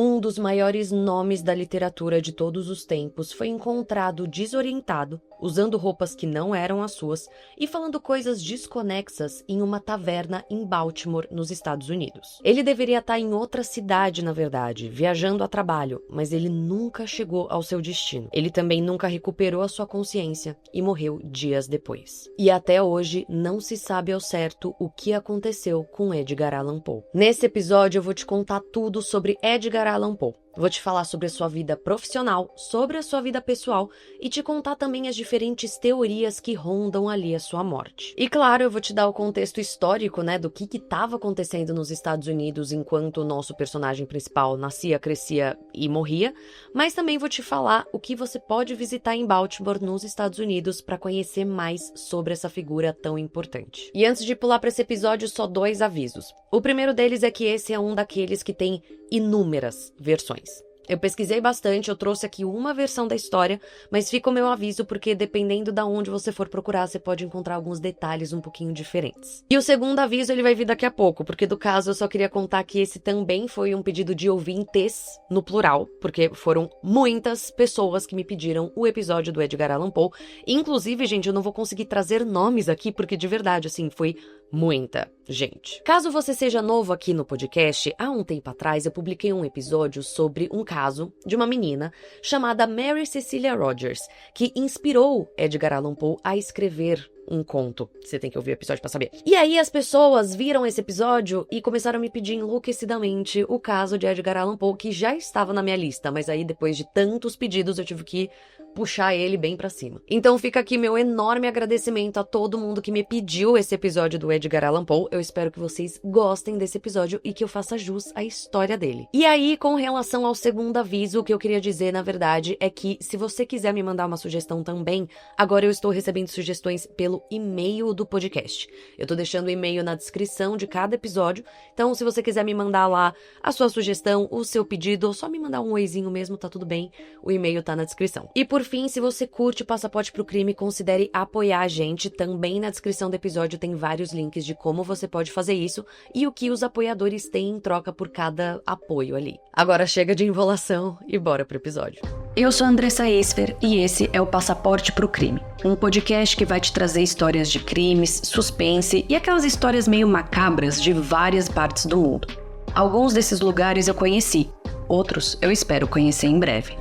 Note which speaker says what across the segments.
Speaker 1: Um dos maiores nomes da literatura de todos os tempos foi encontrado desorientado, usando roupas que não eram as suas e falando coisas desconexas em uma taverna em Baltimore, nos Estados Unidos. Ele deveria estar em outra cidade, na verdade, viajando a trabalho, mas ele nunca chegou ao seu destino. Ele também nunca recuperou a sua consciência e morreu dias depois. E até hoje não se sabe ao certo o que aconteceu com Edgar Allan Poe. Nesse episódio eu vou te contar tudo sobre Edgar Allan Poe. Vou te falar sobre a sua vida profissional, sobre a sua vida pessoal e te contar também as diferentes teorias que rondam ali a sua morte. E claro, eu vou te dar o contexto histórico, do que estava acontecendo nos Estados Unidos enquanto o nosso personagem principal nascia, crescia e morria, mas também vou te falar o que você pode visitar em Baltimore, nos Estados Unidos, para conhecer mais sobre essa figura tão importante. E antes de pular para esse episódio, só 2 avisos. O primeiro deles é que esse é um daqueles que tem inúmeras versões. Eu pesquisei bastante, eu trouxe aqui uma versão da história, mas fica o meu aviso porque dependendo de onde você for procurar, você pode encontrar alguns detalhes um pouquinho diferentes. E o segundo aviso, ele vai vir daqui a pouco, porque do caso eu só queria contar que esse também foi um pedido de ouvintes, no plural, porque foram muitas pessoas que me pediram o episódio do Edgar Allan Poe. Inclusive, gente, eu não vou conseguir trazer nomes aqui, porque de verdade, assim, foi muita gente. Caso você seja novo aqui no podcast, há um tempo atrás eu publiquei um episódio sobre um caso de uma menina chamada Mary Cecilia Rogers, que inspirou Edgar Allan Poe a escrever um conto. Você tem que ouvir o episódio pra saber. E aí as pessoas viram esse episódio e começaram a me pedir enlouquecidamente o caso de Edgar Allan Poe, que já estava na minha lista, mas aí depois de tantos pedidos eu tive que puxar ele bem pra cima. Então fica aqui meu enorme agradecimento a todo mundo que me pediu esse episódio do Edgar Allan Poe. Eu espero que vocês gostem desse episódio e que eu faça jus à história dele. E aí, com relação ao segundo aviso, o que eu queria dizer, na verdade, é que se você quiser me mandar uma sugestão também, agora eu estou recebendo sugestões pelo e-mail do podcast. Eu tô deixando o e-mail na descrição de cada episódio, então se você quiser me mandar lá a sua sugestão, o seu pedido, ou só me mandar um oizinho mesmo, tá tudo bem, o e-mail tá na descrição. E por fim, se você curte Passaporte pro Crime, considere apoiar a gente. Também na descrição do episódio tem vários links de como você pode fazer isso e o que os apoiadores têm em troca por cada apoio ali. Agora chega de enrolação e bora pro episódio.
Speaker 2: Eu sou a Andressa Esfer e esse é o Passaporte pro Crime, um podcast que vai te trazer histórias de crimes, suspense e aquelas histórias meio macabras de várias partes do mundo. Alguns desses lugares eu conheci, outros eu espero conhecer em breve.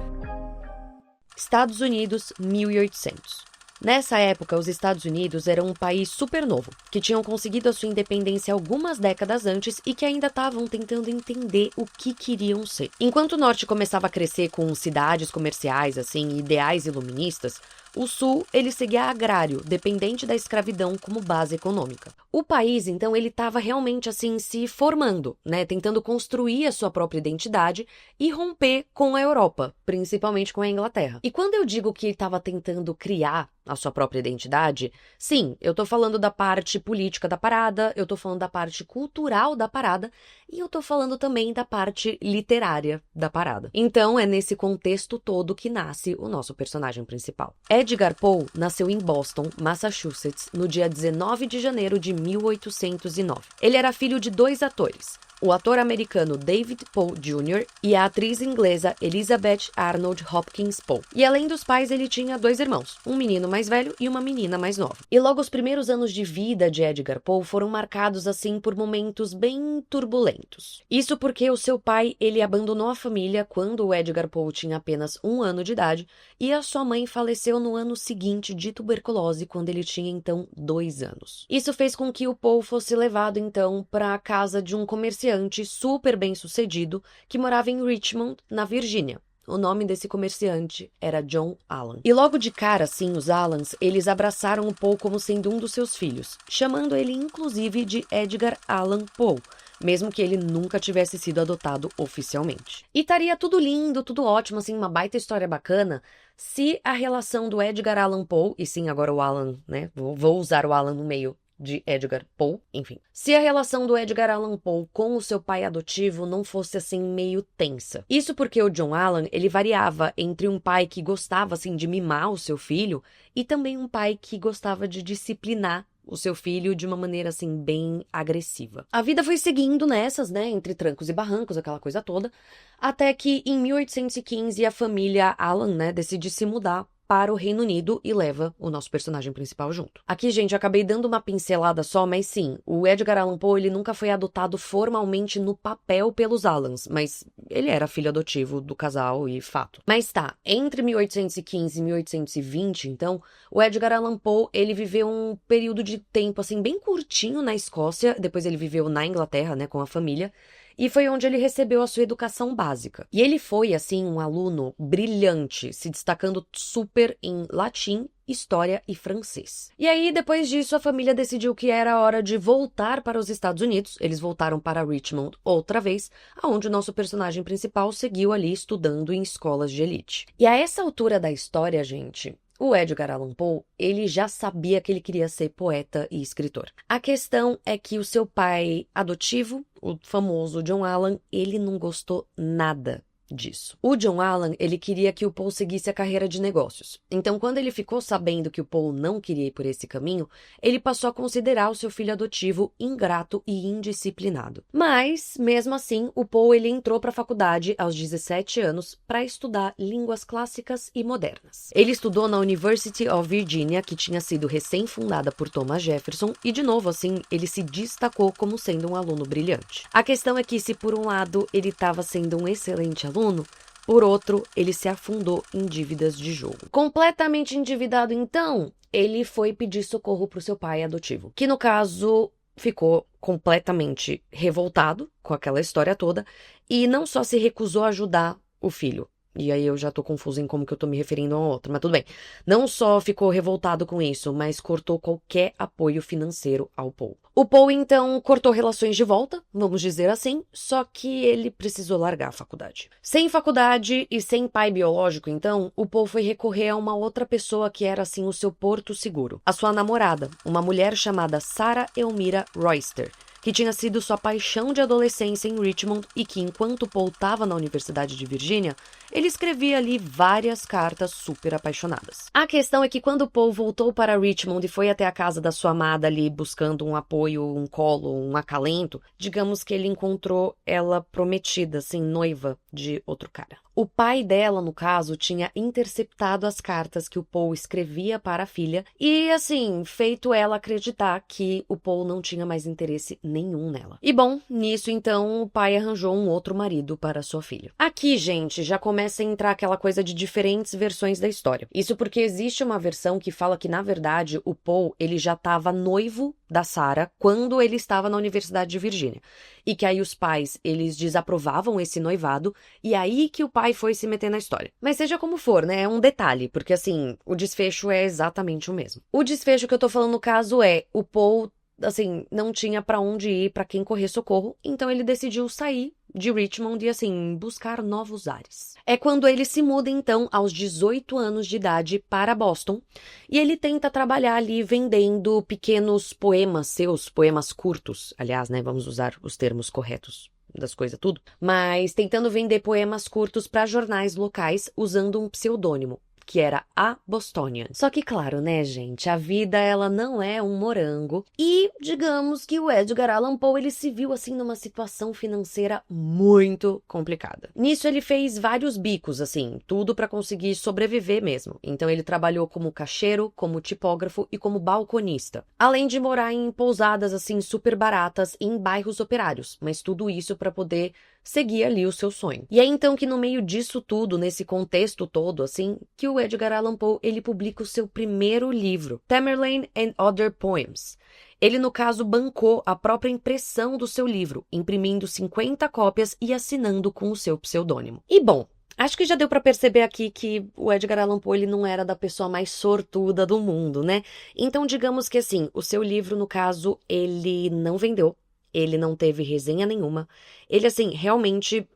Speaker 1: Estados Unidos, 1800. Nessa época, os Estados Unidos eram um país super novo, que tinham conseguido a sua independência algumas décadas antes e que ainda estavam tentando entender o que queriam ser. Enquanto o norte começava a crescer com cidades comerciais, ideais iluministas, o sul, ele seguia agrário, dependente da escravidão como base econômica. O país, então, ele estava realmente, se formando, tentando construir a sua própria identidade e romper com a Europa, principalmente com a Inglaterra. E quando eu digo que ele estava tentando criar a sua própria identidade, sim, eu tô falando da parte política da parada, eu tô falando da parte cultural da parada e eu tô falando também da parte literária da parada. Então, é nesse contexto todo que nasce o nosso personagem principal. Edgar Poe nasceu em Boston, Massachusetts, no dia 19 de janeiro de 1809. Ele era filho de 2 atores, o ator americano David Poe Jr. e a atriz inglesa Elizabeth Arnold Hopkins Poe. E além dos pais, ele tinha 2 irmãos, um menino mais velho e uma menina mais nova. E logo os primeiros anos de vida de Edgar Poe foram marcados por momentos bem turbulentos. Isso porque o seu pai, ele abandonou a família quando o Edgar Poe tinha apenas 1 ano de idade e a sua mãe faleceu no ano seguinte de tuberculose quando ele tinha então 2 anos. Isso fez com que o Poe fosse levado então para a casa de um comerciante super bem sucedido que morava em Richmond, na Virgínia. O nome desse comerciante era John Allan. E logo de cara, os Allans, eles abraçaram o Poe como sendo um dos seus filhos, chamando ele inclusive de Edgar Allan Poe, mesmo que ele nunca tivesse sido adotado oficialmente. E estaria tudo lindo, tudo ótimo, uma baita história bacana, se a relação do Edgar Allan Poe, e sim, agora o Allan, vou usar o Allan no meio de Edgar Poe, enfim. Se a relação do Edgar Allan Poe com o seu pai adotivo não fosse meio tensa. Isso porque o John Allan, ele variava entre um pai que gostava de mimar o seu filho e também um pai que gostava de disciplinar o seu filho de uma maneira, assim, bem agressiva. A vida foi seguindo nessas, né, entre trancos e barrancos, aquela coisa toda, até que em 1815 a família Allan, né, decide se mudar para o Reino Unido e leva o nosso personagem principal junto. Aqui, gente, eu acabei dando uma pincelada só, mas sim, o Edgar Allan Poe, ele nunca foi adotado formalmente no papel pelos Allans, mas ele era filho adotivo do casal e fato. Mas tá, entre 1815 e 1820, então, o Edgar Allan Poe, ele viveu um período de tempo, assim, bem curtinho na Escócia, depois ele viveu na Inglaterra, né, com a família, e foi onde ele recebeu a sua educação básica. E ele foi, assim, um aluno brilhante, se destacando super em latim, história e francês. E aí, depois disso, a família decidiu que era hora de voltar para os Estados Unidos. Eles voltaram para Richmond outra vez, aonde o nosso personagem principal seguiu ali estudando em escolas de elite. E a essa altura da história, gente, o Edgar Allan Poe, ele já sabia que ele queria ser poeta e escritor. A questão é que o seu pai adotivo, o famoso John Allan, ele não gostou nada disso. O John Allan, ele queria que o Poe seguisse a carreira de negócios. Então, quando ele ficou sabendo que o Poe não queria ir por esse caminho, ele passou a considerar o seu filho adotivo ingrato e indisciplinado. Mas, mesmo assim, o Poe, ele entrou para a faculdade aos 17 anos para estudar línguas clássicas e modernas. Ele estudou na University of Virginia, que tinha sido recém-fundada por Thomas Jefferson, e de novo, assim, ele se destacou como sendo um aluno brilhante. A questão é que, se por um lado ele estava sendo um excelente aluno, por outro, ele se afundou em dívidas de jogo. Completamente endividado, então, ele foi pedir socorro para o seu pai adotivo, que no caso ficou completamente revoltado com aquela história toda e não só se recusou a ajudar o filho. E aí eu já tô confusa em como que eu tô me referindo a outro, mas tudo bem. Não só ficou revoltado com isso, mas cortou qualquer apoio financeiro ao Poe. O Poe, então, cortou relações de volta, vamos dizer assim, só que ele precisou largar a faculdade. Sem faculdade e sem pai biológico, então, o Poe foi recorrer a uma outra pessoa que era, assim, o seu porto seguro. A sua namorada, uma mulher chamada Sarah Elmira Royster, que tinha sido sua paixão de adolescência em Richmond e que, enquanto Poe estava na Universidade de Virgínia, ele escrevia ali várias cartas super apaixonadas. A questão é que quando Poe voltou para Richmond e foi até a casa da sua amada ali buscando um apoio, um colo, um acalento, digamos que ele encontrou ela prometida, assim, noiva de outro cara. O pai dela, no caso, tinha interceptado as cartas que o Poe escrevia para a filha e, assim, feito ela acreditar que o Poe não tinha mais interesse nenhum nela. E, bom, nisso, então, o pai arranjou um outro marido para sua filha. Aqui, gente, já começa a entrar aquela coisa de diferentes versões da história. Isso porque existe uma versão que fala que, na verdade, o Poe, ele já estava noivo da Sarah quando ele estava na Universidade de Virgínia. E que aí os pais, eles desaprovavam esse noivado e aí que o pai foi se meter na história. Mas seja como for, né? É um detalhe, porque assim, o desfecho é exatamente o mesmo. O desfecho que eu tô falando no caso é, o Poe, assim, não tinha pra onde ir, pra quem correr socorro, então ele decidiu sair de Richmond e, assim, buscar novos ares. É quando ele se muda, então, aos 18 anos de idade para Boston, e ele tenta trabalhar ali vendendo pequenos poemas, seus poemas curtos, aliás, né, vamos usar os termos corretos das coisas tudo, mas tentando vender poemas curtos para jornais locais usando um pseudônimo, que era a Bostonian. Só que, claro, né, gente, a vida, ela não é um morango. E, digamos que o Edgar Allan Poe, ele se viu, assim, numa situação financeira muito complicada. Nisso, ele fez vários bicos, assim, tudo para conseguir sobreviver mesmo. Então, ele trabalhou como caixeiro, como tipógrafo e como balconista. Além de morar em pousadas, assim, super baratas em bairros operários. Mas tudo isso para poder seguir ali o seu sonho. E é então que no meio disso tudo, nesse contexto todo, assim, que o Edgar Allan Poe, ele publica o seu primeiro livro, Tamerlane and Other Poems. Ele, no caso, bancou a própria impressão do seu livro, imprimindo 50 cópias e assinando com o seu pseudônimo. E, bom, acho que já deu pra perceber aqui que o Edgar Allan Poe, ele não era da pessoa mais sortuda do mundo, né? Então, digamos que, assim, o seu livro, no caso, ele não vendeu. Ele não teve resenha nenhuma. Ele, assim, realmente,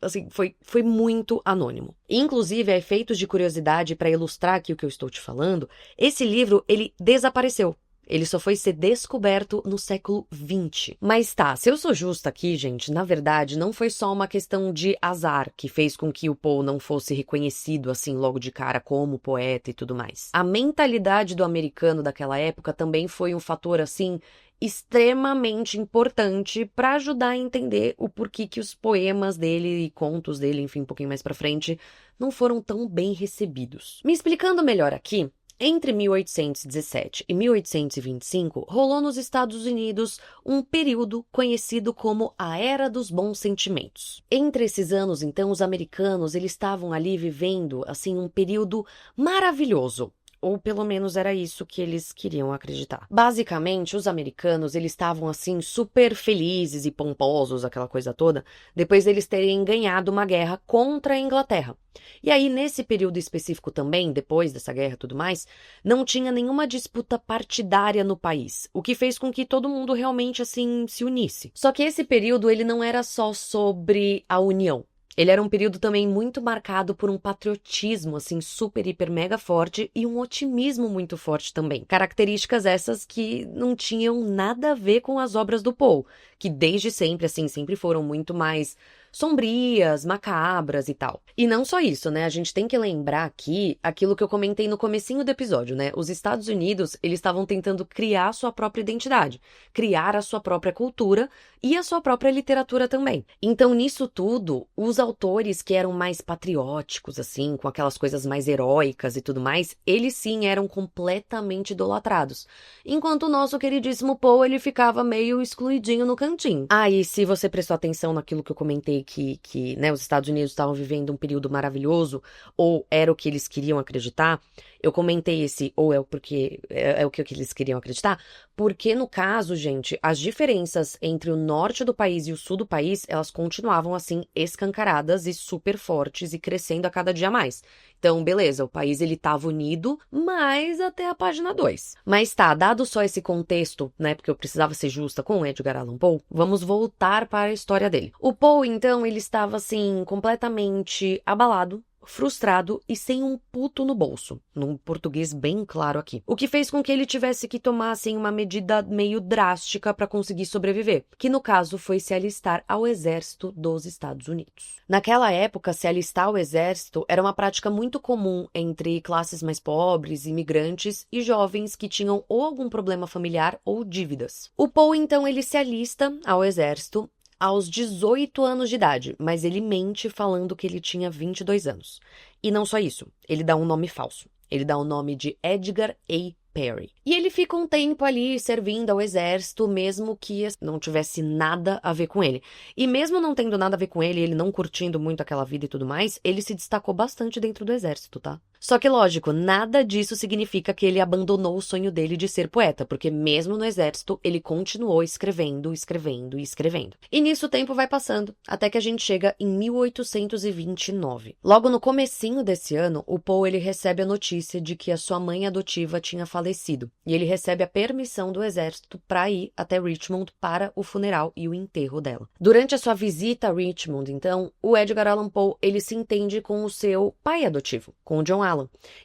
Speaker 1: assim, foi muito anônimo. Inclusive, a efeitos de curiosidade, para ilustrar aqui o que eu estou te falando, esse livro, ele desapareceu. Ele só foi ser descoberto no século XX. Mas tá, se eu sou justa aqui, gente, na verdade, não foi só uma questão de azar que fez com que o Poe não fosse reconhecido assim logo de cara como poeta e tudo mais. A mentalidade do americano daquela época também foi um fator assim extremamente importante para ajudar a entender o porquê que os poemas dele e contos dele, enfim, um pouquinho mais pra frente, não foram tão bem recebidos. Me explicando melhor aqui, entre 1817 e 1825, rolou nos Estados Unidos um período conhecido como a Era dos Bons Sentimentos. Entre esses anos, então, os americanos eles estavam ali vivendo assim um período maravilhoso. Ou pelo menos era isso que eles queriam acreditar. Basicamente, os americanos, eles estavam assim super felizes e pomposos, aquela coisa toda, depois deles terem ganhado uma guerra contra a Inglaterra. E aí, nesse período específico também, depois dessa guerra e tudo mais, não tinha nenhuma disputa partidária no país, o que fez com que todo mundo realmente assim se unisse. Só que esse período, ele não era só sobre a união. Ele era um período também muito marcado por um patriotismo, assim, super, hiper, mega forte e um otimismo muito forte também. Características essas que não tinham nada a ver com as obras do Poe, que desde sempre, assim, sempre foram muito mais sombrias, macabras e tal. E não só isso, né? A gente tem que lembrar aqui aquilo que eu comentei no comecinho do episódio, né? Os Estados Unidos, eles estavam tentando criar a sua própria identidade, criar a sua própria cultura e a sua própria literatura também. Então, nisso tudo, os autores que eram mais patrióticos, assim, com aquelas coisas mais heróicas e tudo mais, eles sim eram completamente idolatrados. Enquanto o nosso queridíssimo Poe, ele ficava meio excluidinho no cantinho. Ah, e se você prestou atenção naquilo que eu comentei que né, os Estados Unidos estavam vivendo um período maravilhoso, ou era o que eles queriam acreditar, eu comentei esse, ou é porque é o que eles queriam acreditar, porque no caso, gente, as diferenças entre o norte do país e o sul do país, elas continuavam assim escancaradas e super fortes e crescendo a cada dia mais. Então, beleza, o país ele tava unido, mas até a página 2. Mas tá, dado só esse contexto, né, porque eu precisava ser justa com o Edgar Allan Poe, vamos voltar para a história dele. O Poe, então, ele estava assim completamente abalado, frustrado e sem um puto no bolso, num português bem claro aqui. O que fez com que ele tivesse que tomar, assim, uma medida meio drástica para conseguir sobreviver, que no caso foi se alistar ao exército dos Estados Unidos. Naquela época, se alistar ao exército era uma prática muito comum entre classes mais pobres, imigrantes e jovens que tinham ou algum problema familiar ou dívidas. O Poe, então, ele se alista ao exército aos 18 anos de idade, mas ele mente falando que ele tinha 22 anos. E não só isso, ele dá um nome falso. Ele dá o nome de Edgar A. Perry. E ele fica um tempo ali servindo ao exército, mesmo que não tivesse nada a ver com ele. E mesmo não tendo nada a ver com ele, ele não curtindo muito aquela vida e tudo mais, ele se destacou bastante dentro do exército, tá? Só que, lógico, nada disso significa que ele abandonou o sonho dele de ser poeta, porque mesmo no exército, ele continuou escrevendo, escrevendo e escrevendo. E nisso o tempo vai passando, até que a gente chega em 1829. Logo no comecinho desse ano, o Poe ele recebe a notícia de que a sua mãe adotiva tinha falecido, e ele recebe a permissão do exército para ir até Richmond para o funeral e o enterro dela. Durante a sua visita a Richmond, então, o Edgar Allan Poe ele se entende com o seu pai adotivo, com o John Allan,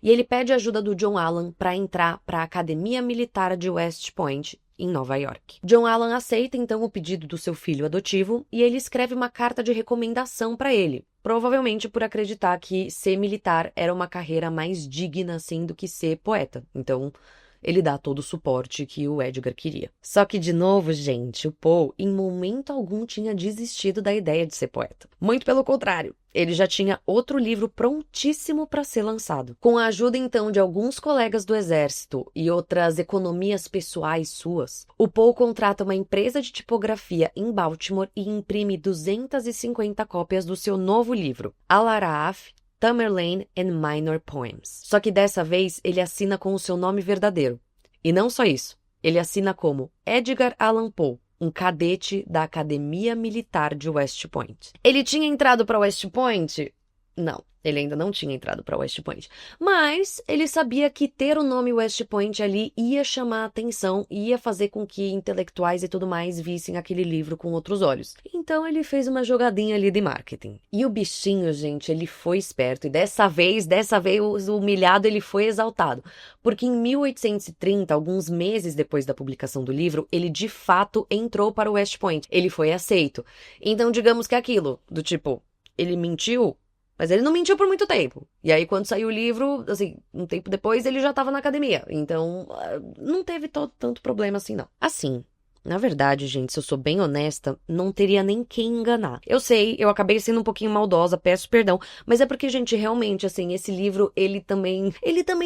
Speaker 1: e ele pede ajuda do John Allan para entrar para a Academia Militar de West Point, em Nova York. John Allan aceita então o pedido do seu filho adotivo e ele escreve uma carta de recomendação para ele, provavelmente por acreditar que ser militar era uma carreira mais digna assim do que ser poeta. Então, ele dá todo o suporte que o Edgar queria. Só que, de novo, gente, o Poe, em momento algum, tinha desistido da ideia de ser poeta. Muito pelo contrário. Ele já tinha outro livro prontíssimo para ser lançado. Com a ajuda, então, de alguns colegas do exército e outras economias pessoais suas, o Poe contrata uma empresa de tipografia em Baltimore e imprime 250 cópias do seu novo livro, Al-Araf, Tamerlane and Minor Poems. Só que dessa vez ele assina com o seu nome verdadeiro. E não só isso, ele assina como Edgar Allan Poe, um cadete da Academia Militar de West Point. Ele tinha entrado para West Point Não, ele ainda não tinha entrado para West Point. Mas ele sabia que ter o nome West Point ali ia chamar a atenção, ia fazer com que intelectuais e tudo mais vissem aquele livro com outros olhos. Então ele fez uma jogadinha ali de marketing. E o bichinho, gente, ele foi esperto. E dessa vez o humilhado, ele foi exaltado. Porque em 1830, alguns meses depois da publicação do livro, ele de fato entrou para o West Point. Ele foi aceito. Então digamos que é aquilo, do tipo, ele mentiu, mas ele não mentiu por muito tempo. E aí, quando saiu o livro, assim, um tempo depois, ele já tava na academia. Então, não teve tanto problema assim, não. Assim, na verdade, gente, se eu sou bem honesta, não teria nem quem enganar. Eu sei, eu acabei sendo um pouquinho maldosa, peço perdão, mas é porque, gente, realmente, assim, esse livro, ele também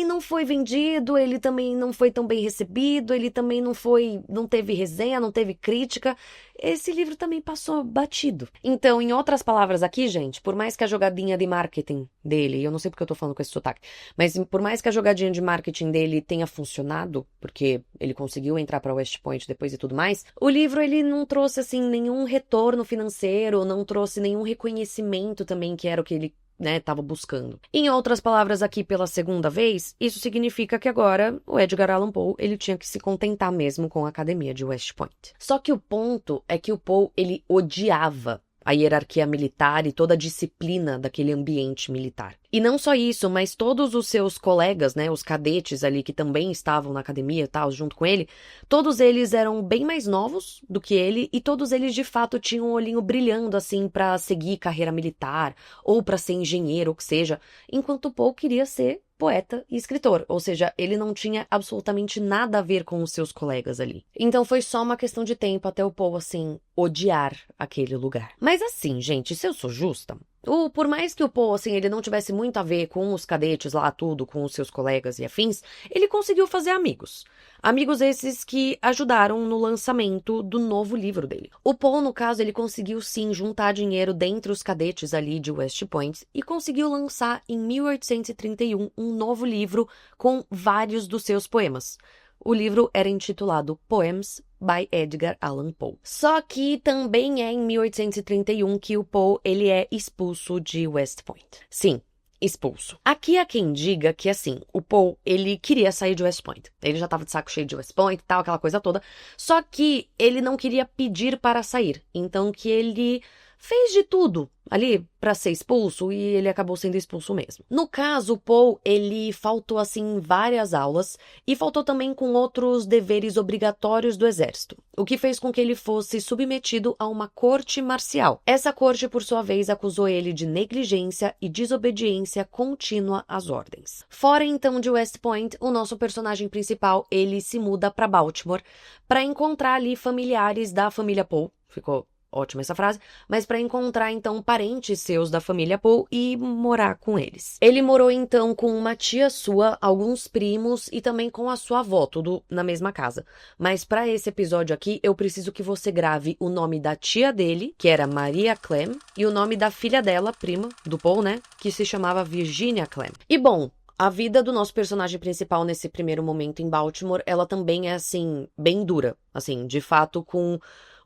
Speaker 1: não foi vendido, ele também não foi tão bem recebido, ele também não teve resenha, não teve crítica. Esse livro também passou batido. Então, em outras palavras aqui, gente, por mais que a jogadinha de marketing dele, eu não sei porque eu tô falando com esse sotaque, mas por mais que a jogadinha de marketing dele tenha funcionado, porque ele conseguiu entrar para West Point depois e tudo mais, o livro ele não trouxe assim nenhum retorno financeiro, não trouxe nenhum reconhecimento também, que era o que ele tava buscando. Em outras palavras, aqui pela segunda vez, isso significa que agora o Edgar Allan Poe, ele tinha que se contentar mesmo com a academia de West Point. Só que o ponto é que o Poe, ele odiava a hierarquia militar e toda a disciplina daquele ambiente militar. E não só isso, mas todos os seus colegas, os cadetes ali que também estavam na academia e tal, junto com ele, todos eles eram bem mais novos do que ele e todos eles de fato tinham um olhinho brilhando assim pra seguir carreira militar ou pra ser engenheiro, ou que seja, enquanto o Poe queria ser poeta e escritor, ou seja, ele não tinha absolutamente nada a ver com os seus colegas ali. Então foi só uma questão de tempo até o Poe, assim, odiar aquele lugar. Mas assim, gente, se eu sou justa, por mais que o Poe, assim, ele não tivesse muito a ver com os cadetes lá, tudo, com os seus colegas e afins, ele conseguiu fazer amigos. Amigos esses que ajudaram no lançamento do novo livro dele. O Poe, no caso, ele conseguiu sim juntar dinheiro dentre os cadetes ali de West Point e conseguiu lançar em 1831 um novo livro com vários dos seus poemas. O livro era intitulado Poems by Edgar Allan Poe. Só que também é em 1831 que o Poe ele é expulso de West Point. Sim, expulso. Aqui há quem diga que, assim, o Poe, ele queria sair de West Point. Ele já tava de saco cheio de West Point e tal, aquela coisa toda. Só que ele não queria pedir para sair. Então que ele fez de tudo ali pra ser expulso e ele acabou sendo expulso mesmo. No caso, o Poe, ele faltou assim várias aulas e faltou também com outros deveres obrigatórios do exército, o que fez com que ele fosse submetido a uma corte marcial. Essa corte, por sua vez, acusou ele de negligência e desobediência contínua às ordens. Fora então de West Point, o nosso personagem principal, ele se muda pra Baltimore pra encontrar ali familiares da família Poe. Ficou ótima essa frase, mas para encontrar então parentes seus da família Poe e morar com eles. Ele morou então com uma tia sua, alguns primos e também com a sua avó, tudo na mesma casa. Mas para esse episódio aqui, eu preciso que você grave o nome da tia dele, que era Maria Clem, e o nome da filha dela, prima do Poe, que se chamava Virginia Clem. E bom, a vida do nosso personagem principal nesse primeiro momento em Baltimore, ela também é assim, bem dura, assim, de fato com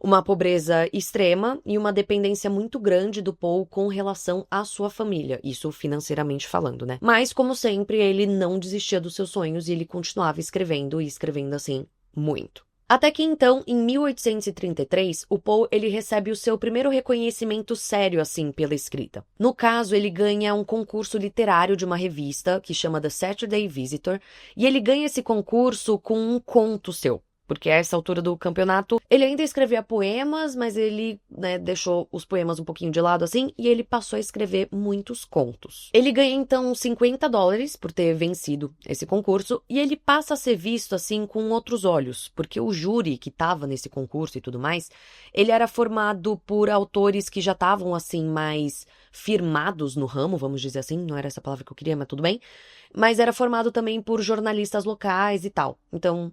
Speaker 1: uma pobreza extrema e uma dependência muito grande do Poe com relação à sua família, isso financeiramente falando, Mas, como sempre, ele não desistia dos seus sonhos e ele continuava escrevendo e escrevendo assim, muito. Até que então, em 1833, o Poe ele recebe o seu primeiro reconhecimento sério assim pela escrita. No caso, ele ganha um concurso literário de uma revista que chama The Saturday Visitor, e ele ganha esse concurso com um conto seu. Porque a essa altura do campeonato, ele ainda escrevia poemas, mas ele, deixou os poemas um pouquinho de lado assim, e ele passou a escrever muitos contos. Ele ganha então $50 por ter vencido esse concurso, e ele passa a ser visto assim com outros olhos, porque o júri que estava nesse concurso e tudo mais, ele era formado por autores que já estavam assim mais firmados no ramo, vamos dizer assim, não era essa palavra que eu queria, mas tudo bem, mas era formado também por jornalistas locais e tal. Então,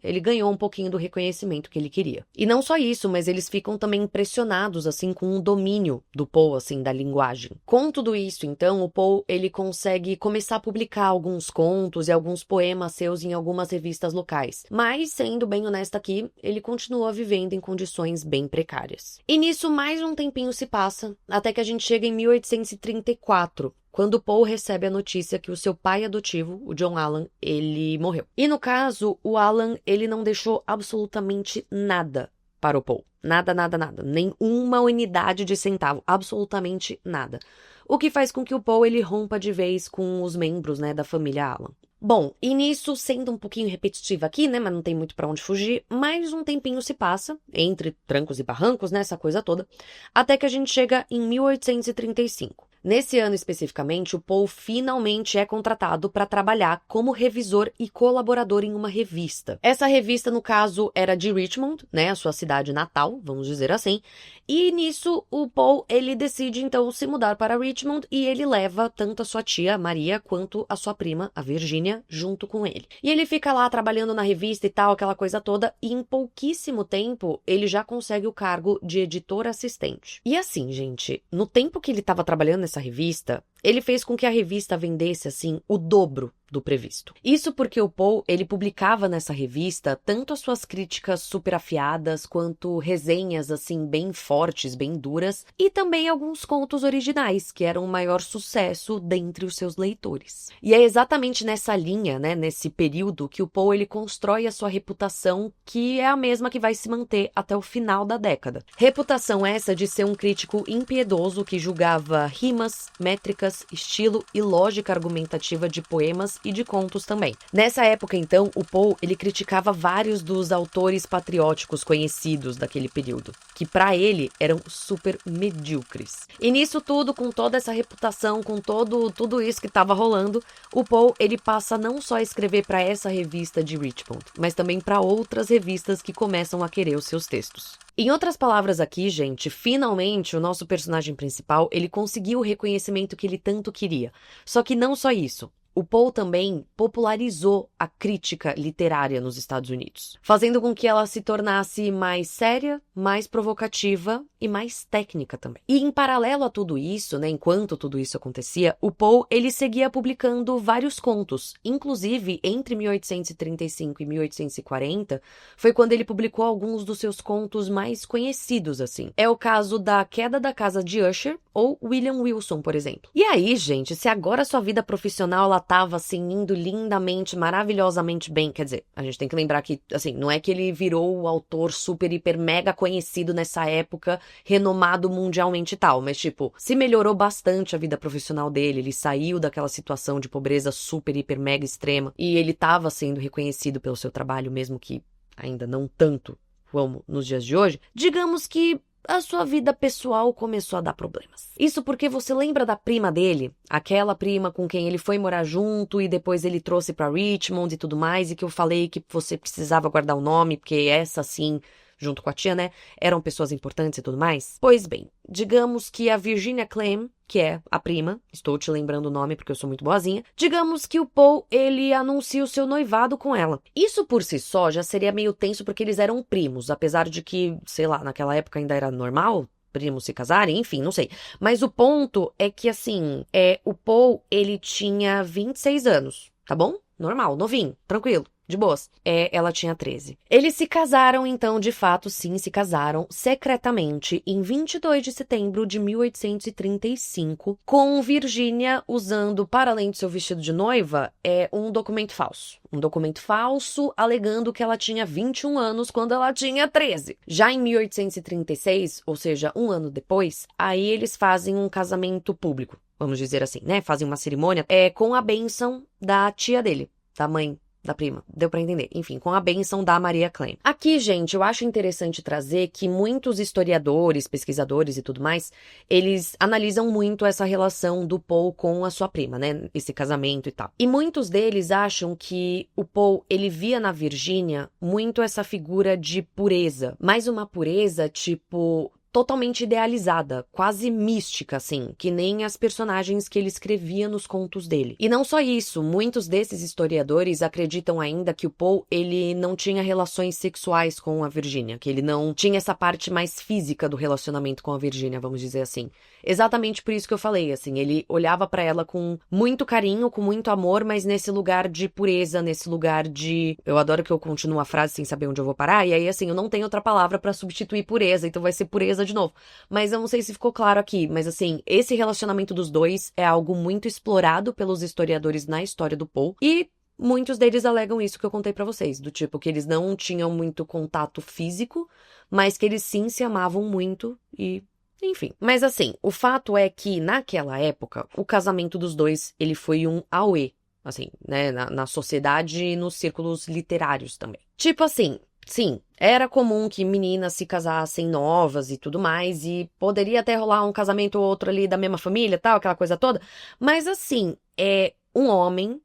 Speaker 1: ele ganhou um pouquinho do reconhecimento que ele queria. E não só isso, mas eles ficam também impressionados, assim, com o domínio do Poe, assim, da linguagem. Com tudo isso, então, o Poe, ele consegue começar a publicar alguns contos e alguns poemas seus em algumas revistas locais. Mas, sendo bem honesta aqui, ele continua vivendo em condições bem precárias. E nisso, mais um tempinho se passa, até que a gente chega em 1834, quando Paul recebe a notícia que o seu pai adotivo, o John Allan, ele morreu. E no caso, o Allan, ele não deixou absolutamente nada para o Paul. Nada, nada, nada. Nem uma unidade de centavo. Absolutamente nada. O que faz com que o Paul, ele rompa de vez com os membros, né, da família Allan. Bom, e nisso, sendo um pouquinho repetitiva aqui, né, mas não tem muito pra onde fugir, mais um tempinho se passa, entre trancos e barrancos, né, essa coisa toda, até que a gente chega em 1835. Nesse ano especificamente, o Paul finalmente é contratado para trabalhar como revisor e colaborador em uma revista. Essa revista, no caso, era de Richmond, né, a sua cidade natal, vamos dizer assim, e nisso o Paul, ele decide então se mudar para Richmond e ele leva tanto a sua tia, Maria, quanto a sua prima, a Virginia, junto com ele. E ele fica lá trabalhando na revista e tal, aquela coisa toda, e em pouquíssimo tempo ele já consegue o cargo de editor assistente. E assim, gente, no tempo que ele estava trabalhando nessa revista, ele fez com que a revista vendesse, assim, o dobro do previsto. Isso porque o Paul, ele publicava nessa revista tanto as suas críticas super afiadas, quanto resenhas, assim, bem fortes, bem duras, e também alguns contos originais, que eram o maior sucesso dentre os seus leitores. E é exatamente nessa linha, né, nesse período, que o Paul, ele constrói a sua reputação, que é a mesma que vai se manter até o final da década. Reputação essa de ser um crítico impiedoso que julgava rimas, métricas, estilo e lógica argumentativa de poemas e de contos também. Nessa época, então, o Paul, ele criticava vários dos autores patrióticos conhecidos daquele período, que para ele eram super medíocres. E nisso tudo, com toda essa reputação, com tudo isso que estava rolando, o Paul, ele passa não só a escrever para essa revista de Richmond, mas também para outras revistas que começam a querer os seus textos. Em outras palavras aqui, gente, finalmente o nosso personagem principal, ele conseguiu o reconhecimento que ele tanto queria. Só que não só isso. O Paul também popularizou a crítica literária nos Estados Unidos, fazendo com que ela se tornasse mais séria, mais provocativa e mais técnica também. E em paralelo a tudo isso, né, enquanto tudo isso acontecia, o Paul, ele seguia publicando vários contos, inclusive entre 1835 e 1840, foi quando ele publicou alguns dos seus contos mais conhecidos, assim. É o caso da Queda da Casa de Usher ou William Wilson, por exemplo. E aí, gente, se agora sua vida profissional ela tava, assim, indo lindamente, maravilhosamente bem, quer dizer, a gente tem que lembrar que, assim, não é que ele virou o autor super, hiper, mega conhecido nessa época, renomado mundialmente e tal, mas, tipo, se melhorou bastante a vida profissional dele, ele saiu daquela situação de pobreza super, hiper, mega extrema, e ele tava sendo reconhecido pelo seu trabalho, mesmo que ainda não tanto como nos dias de hoje, digamos que a sua vida pessoal começou a dar problemas. Isso porque você lembra da prima dele? Aquela prima com quem ele foi morar junto e depois ele trouxe pra Richmond e tudo mais, e que eu falei que você precisava guardar o nome, porque essa sim, junto com a tia, né, eram pessoas importantes e tudo mais? Pois bem, digamos que a Virginia Clem, que é a prima, estou te lembrando o nome porque eu sou muito boazinha, digamos que o Paul, ele anuncia o seu noivado com ela. Isso por si só já seria meio tenso porque eles eram primos, apesar de que, sei lá, naquela época ainda era normal primos se casarem, enfim, não sei. Mas o ponto é que, assim, o Paul, ele tinha 26 anos, tá bom? Normal, novinho, tranquilo. De boas. Ela tinha 13. Eles se casaram, então, de fato, sim, se casaram secretamente em 22 de setembro de 1835, com Virginia usando, para além do seu vestido de noiva, um documento falso. Um documento falso alegando que ela tinha 21 anos quando ela tinha 13. Já em 1836, ou seja, um ano depois, aí eles fazem um casamento público, vamos dizer assim, né? Fazem uma cerimônia com a bênção da tia dele, da mãe da prima, deu pra entender. Enfim, com a bênção da Maria Clem. Aqui, gente, eu acho interessante trazer que muitos historiadores, pesquisadores e tudo mais, eles analisam muito essa relação do Paul com a sua prima, né? Esse casamento e tal. E muitos deles acham que o Paul, ele via na Virginia muito essa figura de pureza. Mas uma pureza, tipo, totalmente idealizada, quase mística, assim, que nem as personagens que ele escrevia nos contos dele. E não só isso, muitos desses historiadores acreditam ainda que o Paul, ele não tinha relações sexuais com a Virginia, que ele não tinha essa parte mais física do relacionamento com a Virginia, vamos dizer assim. Exatamente por isso que eu falei, assim, ele olhava pra ela com muito carinho, com muito amor, mas nesse lugar de pureza, nesse lugar de... Eu adoro que eu continuo a frase sem saber onde eu vou parar, e aí, assim, eu não tenho outra palavra pra substituir pureza, então vai ser pureza princesa de novo. Mas eu não sei se ficou claro aqui, mas assim, esse relacionamento dos dois é algo muito explorado pelos historiadores na história do Paul, e muitos deles alegam isso que eu contei pra vocês, do tipo que eles não tinham muito contato físico, mas que eles sim se amavam muito e... Enfim, mas assim, o fato é que naquela época, o casamento dos dois, ele foi um auê, assim, né, na sociedade e nos círculos literários também. Tipo assim, sim, era comum que meninas se casassem novas e tudo mais, e poderia até rolar um casamento ou outro ali da mesma família, tal, aquela coisa toda, mas assim, é um homem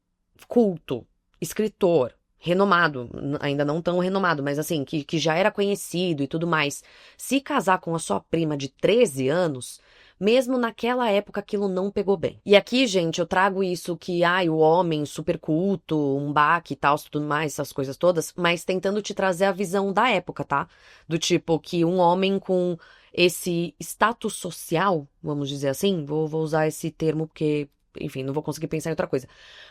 Speaker 1: culto, escritor, renomado, ainda não tão renomado, mas assim, que já era conhecido e tudo mais, se casar com a sua prima de 13 anos, mesmo naquela época aquilo não pegou bem. E aqui, gente, eu trago isso que, o homem super culto, um baque e tal, tudo mais, essas coisas todas, mas tentando te trazer a visão da época, tá? Do tipo que um homem com esse status social, vamos dizer assim, vou usar esse termo porque... Enfim, não vou conseguir pensar em outra coisa.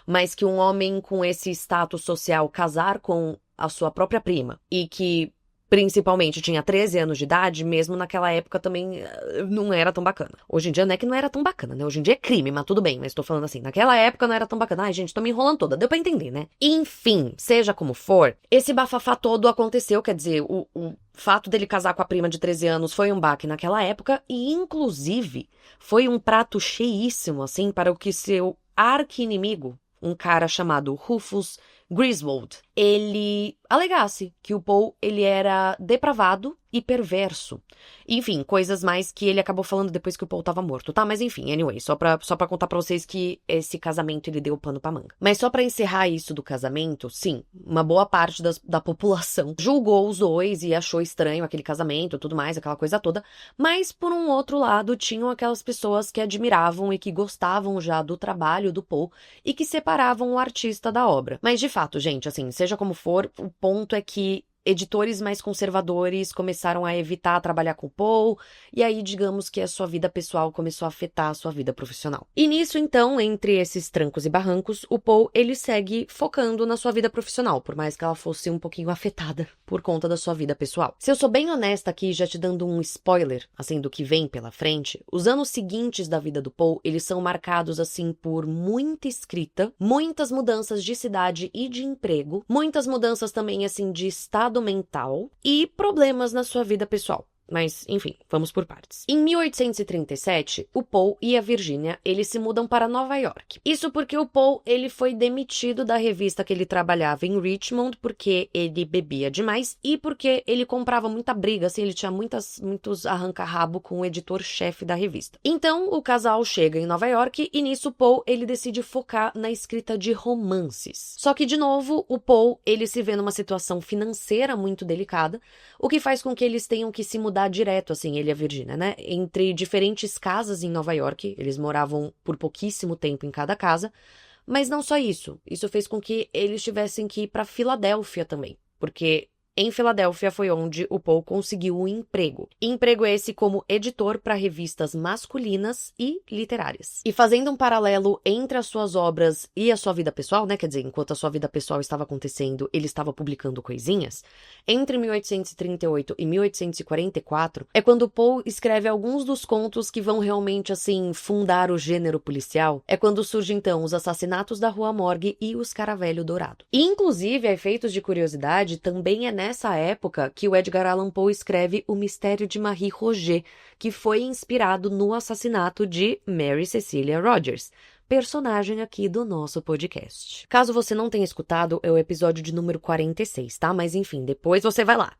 Speaker 1: Mas que um homem com esse status social casar com a sua própria prima e que principalmente tinha 13 anos de idade, mesmo naquela época também não era tão bacana. Hoje em dia não é que não era tão bacana, né? Hoje em dia é crime, mas tudo bem. Mas tô falando assim, naquela época não era tão bacana. Ai, gente, tô me enrolando toda. Deu pra entender, né? Enfim, seja como for, esse bafafá todo aconteceu, quer dizer, o fato dele casar com a prima de 13 anos foi um baque naquela época e, inclusive, foi um prato cheíssimo, assim, para o que seu arqui-inimigo, um cara chamado Rufus Griswold, ele alegasse que o Paul, ele era depravado e perverso. Enfim, coisas mais que ele acabou falando depois que o Paul tava morto, tá? Mas enfim, anyway, só pra contar pra vocês que esse casamento, ele deu pano pra manga. Mas só pra encerrar isso do casamento, sim, uma boa parte da população julgou os dois e achou estranho aquele casamento, tudo mais, aquela coisa toda. Mas, por um outro lado, tinham aquelas pessoas que admiravam e que gostavam já do trabalho do Paul e que separavam o artista da obra. Mas, de fato, gente, assim, seja como for, o ponto é que editores mais conservadores começaram a evitar trabalhar com Paul, e aí digamos que a sua vida pessoal começou a afetar a sua vida profissional. E nisso, então, entre esses trancos e barrancos, o Paul, ele segue focando na sua vida profissional, por mais que ela fosse um pouquinho afetada por conta da sua vida pessoal. Se eu sou bem honesta aqui, já te dando um spoiler, assim, do que vem pela frente, os anos seguintes da vida do Paul, eles são marcados, assim, por muita escrita, muitas mudanças de cidade e de emprego, muitas mudanças também, assim, de estado mental e problemas na sua vida pessoal. Mas, enfim, vamos por partes. Em 1837, o Paul e a Virginia, eles se mudam para Nova York. Isso porque o Paul, ele foi demitido da revista que ele trabalhava em Richmond, porque ele bebia demais e porque ele comprava muita briga, assim, ele tinha muitos arranca-rabo com o editor-chefe da revista. Então, o casal chega em Nova York e nisso o Paul, ele decide focar na escrita de romances. Só que, de novo, o Paul, ele se vê numa situação financeira muito delicada, o que faz com que eles tenham que se mudar direto, assim, ele e a Virginia, né? Entre diferentes casas em Nova York, eles moravam por pouquíssimo tempo em cada casa, mas não só isso. Isso fez com que eles tivessem que ir para Filadélfia também, porque em Filadélfia foi onde o Paul conseguiu um emprego. Emprego esse como editor para revistas masculinas e literárias. E fazendo um paralelo entre as suas obras e a sua vida pessoal, né? Quer dizer, enquanto a sua vida pessoal estava acontecendo, ele estava publicando coisinhas. Entre 1838 e 1844 é quando Paul escreve alguns dos contos que vão realmente, assim, fundar o gênero policial. É quando surgem, então, os Assassinatos da Rua Morgue e os Caravelho Dourado. E, inclusive, a efeitos de curiosidade, também é nessa época que o Edgar Allan Poe escreve O Mistério de Marie Roget, que foi inspirado no assassinato de Mary Cecilia Rogers, personagem aqui do nosso podcast. Caso você não tenha escutado, é o episódio de número 46, tá? Mas enfim, depois você vai lá,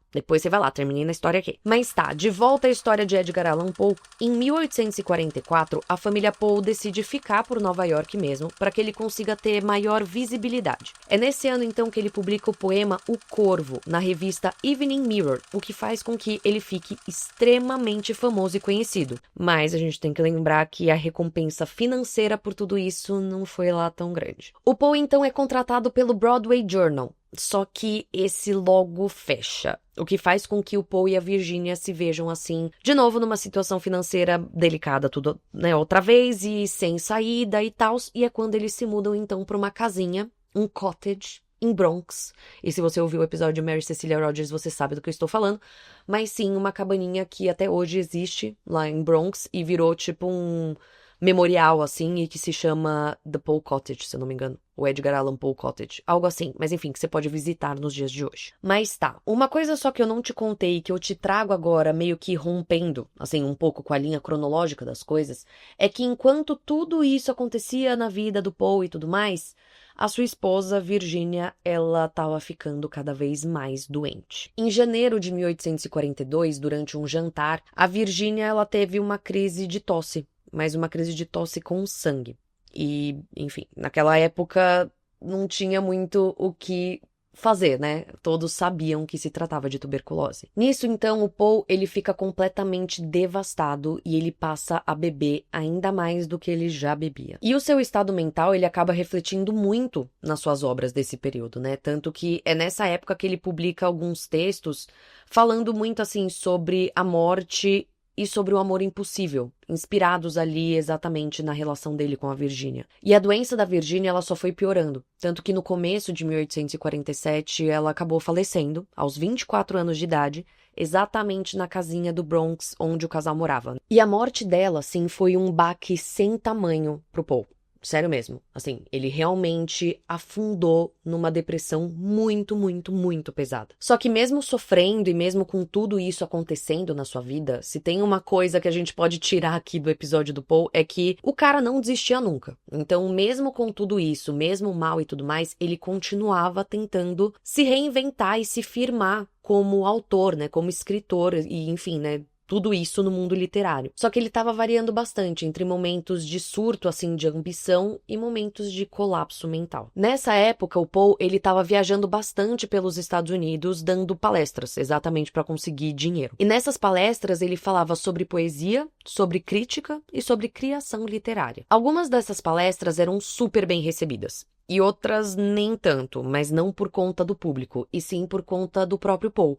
Speaker 1: terminei na história aqui. Mas tá, de volta à história de Edgar Allan Poe, em 1844, a família Poe decide ficar por Nova York mesmo, para que ele consiga ter maior visibilidade. É nesse ano, então, que ele publica o poema O Corvo, na revista Evening Mirror, o que faz com que ele fique extremamente famoso e conhecido. Mas a gente tem que lembrar que a recompensa financeira por tudo isso não foi lá tão grande. O Poe, então, é contratado pelo Broadway Journal, só que esse logo fecha, o que faz com que o Paul e a Virginia se vejam assim, de novo numa situação financeira delicada, tudo, né, outra vez, e sem saída e tal, e é quando eles se mudam então para uma casinha, um cottage, em Bronx. E se você ouviu o episódio de Mary Cecilia Rogers, você sabe do que eu estou falando. Mas sim, uma cabaninha que até hoje existe lá em Bronx e virou tipo um memorial, assim, e que se chama The Poe Cottage, se eu não me engano. O Edgar Allan Poe Cottage. Algo assim, mas enfim, que você pode visitar nos dias de hoje. Mas tá, uma coisa só que eu não te contei, que eu te trago agora meio que rompendo, assim, um pouco com a linha cronológica das coisas, é que enquanto tudo isso acontecia na vida do Poe e tudo mais, a sua esposa, Virginia, ela estava ficando cada vez mais doente. Em janeiro de 1842, durante um jantar, a Virginia, ela teve uma crise de tosse, mas uma crise de tosse com sangue. E, enfim, naquela época não tinha muito o que fazer, né? Todos sabiam que se tratava de tuberculose. Nisso, então, o Poe, ele fica completamente devastado e ele passa a beber ainda mais do que ele já bebia. E o seu estado mental, ele acaba refletindo muito nas suas obras desse período, né? Tanto que é nessa época que ele publica alguns textos falando muito, assim, sobre a morte e sobre o amor impossível, inspirados ali exatamente na relação dele com a Virginia. E a doença da Virginia, ela só foi piorando, tanto que no começo de 1847 ela acabou falecendo, aos 24 anos de idade, exatamente na casinha do Bronx onde o casal morava. E a morte dela, assim, foi um baque sem tamanho pro Poe. Sério mesmo, assim, ele realmente afundou numa depressão muito, muito, muito pesada. Só que mesmo sofrendo e mesmo com tudo isso acontecendo na sua vida, se tem uma coisa que a gente pode tirar aqui do episódio do Poe é que o cara não desistia nunca. Então, mesmo com tudo isso, mesmo o mal e tudo mais, ele continuava tentando se reinventar e se firmar como autor, né, como escritor e, enfim, né, tudo isso no mundo literário. Só que ele estava variando bastante entre momentos de surto, assim, de ambição e momentos de colapso mental. Nessa época, o Poe, ele estava viajando bastante pelos Estados Unidos, dando palestras, exatamente para conseguir dinheiro. E nessas palestras, ele falava sobre poesia, sobre crítica e sobre criação literária. Algumas dessas palestras eram super bem recebidas. E outras nem tanto, mas não por conta do público, e sim por conta do próprio Poe,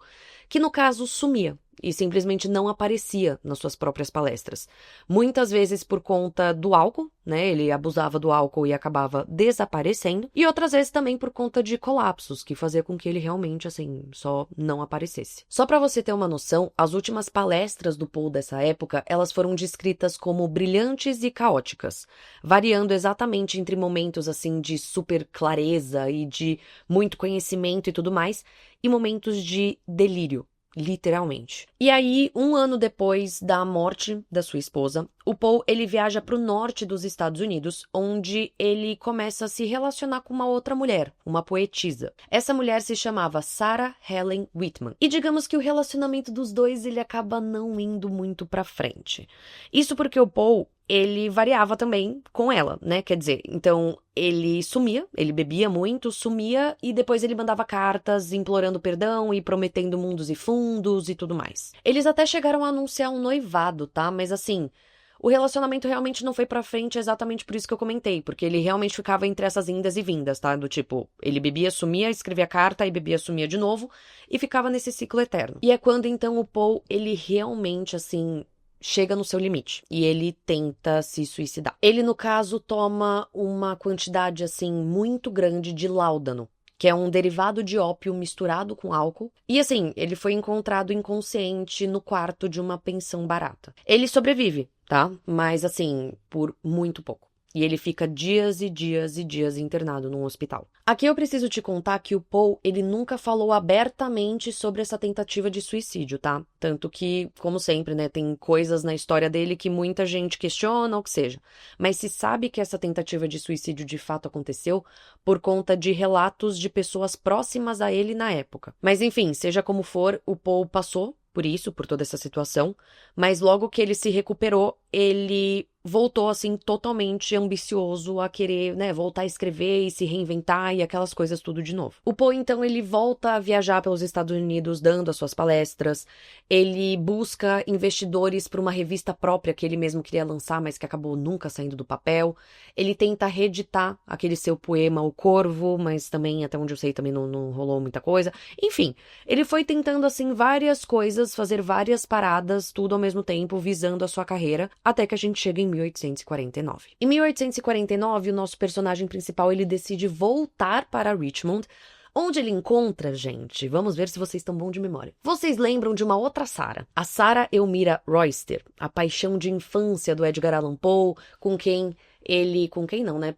Speaker 1: que no caso sumia e simplesmente não aparecia nas suas próprias palestras. Muitas vezes por conta do álcool, né? Ele abusava do álcool e acabava desaparecendo, e outras vezes também por conta de colapsos, que fazia com que ele realmente, assim, só não aparecesse. Só pra você ter uma noção, as últimas palestras do Poe dessa época, elas foram descritas como brilhantes e caóticas, variando exatamente entre momentos, assim, de super clareza e de muito conhecimento e tudo mais, e momentos de delírio. Literalmente. E aí, um ano depois da morte da sua esposa, o Poe, ele viaja para o norte dos Estados Unidos, onde ele começa a se relacionar com uma outra mulher, uma poetisa. Essa mulher se chamava Sarah Helen Whitman. E digamos que o relacionamento dos dois, ele acaba não indo muito pra frente. Isso porque o Poe, ele variava também com ela, né? Quer dizer, então ele sumia, ele bebia muito, sumia e depois ele mandava cartas implorando perdão e prometendo mundos e fundos e tudo mais. Eles até chegaram a anunciar um noivado, tá? Mas assim, o relacionamento realmente não foi pra frente exatamente por isso que eu comentei, porque ele realmente ficava entre essas indas e vindas, tá? Do tipo, ele bebia, sumia, escrevia carta, e bebia, sumia de novo, e ficava nesse ciclo eterno. E é quando então o Poe, ele realmente, assim, chega no seu limite e ele tenta se suicidar. Ele, no caso, toma uma quantidade, assim, muito grande de láudano, que é um derivado de ópio misturado com álcool. E assim, ele foi encontrado inconsciente no quarto de uma pensão barata. Ele sobrevive, tá? Mas assim, por muito pouco. E ele fica dias e dias e dias internado num hospital. Aqui eu preciso te contar que o Poe, ele nunca falou abertamente sobre essa tentativa de suicídio, tá? Tanto que, como sempre, né, tem coisas na história dele que muita gente questiona ou que seja. Mas se sabe que essa tentativa de suicídio de fato aconteceu por conta de relatos de pessoas próximas a ele na época. Mas enfim, seja como for, o Poe passou por isso, por toda essa situação, mas logo que ele se recuperou, ele voltou, assim, totalmente ambicioso a querer, né, voltar a escrever e se reinventar e aquelas coisas tudo de novo. O Poe, então, ele volta a viajar pelos Estados Unidos dando as suas palestras, ele busca investidores para uma revista própria que ele mesmo queria lançar, mas que acabou nunca saindo do papel, ele tenta reeditar aquele seu poema O Corvo, mas também, até onde eu sei, também não rolou muita coisa. Enfim, ele foi tentando, assim, várias coisas, fazer várias paradas, tudo ao mesmo tempo, visando a sua carreira, até que a gente chega em 1849. Em 1849, o nosso personagem principal, ele decide voltar para Richmond, onde ele encontra, gente, vamos ver se vocês estão bons de memória. Vocês lembram de uma outra Sarah, a Sarah Elmira Royster, a paixão de infância do Edgar Allan Poe,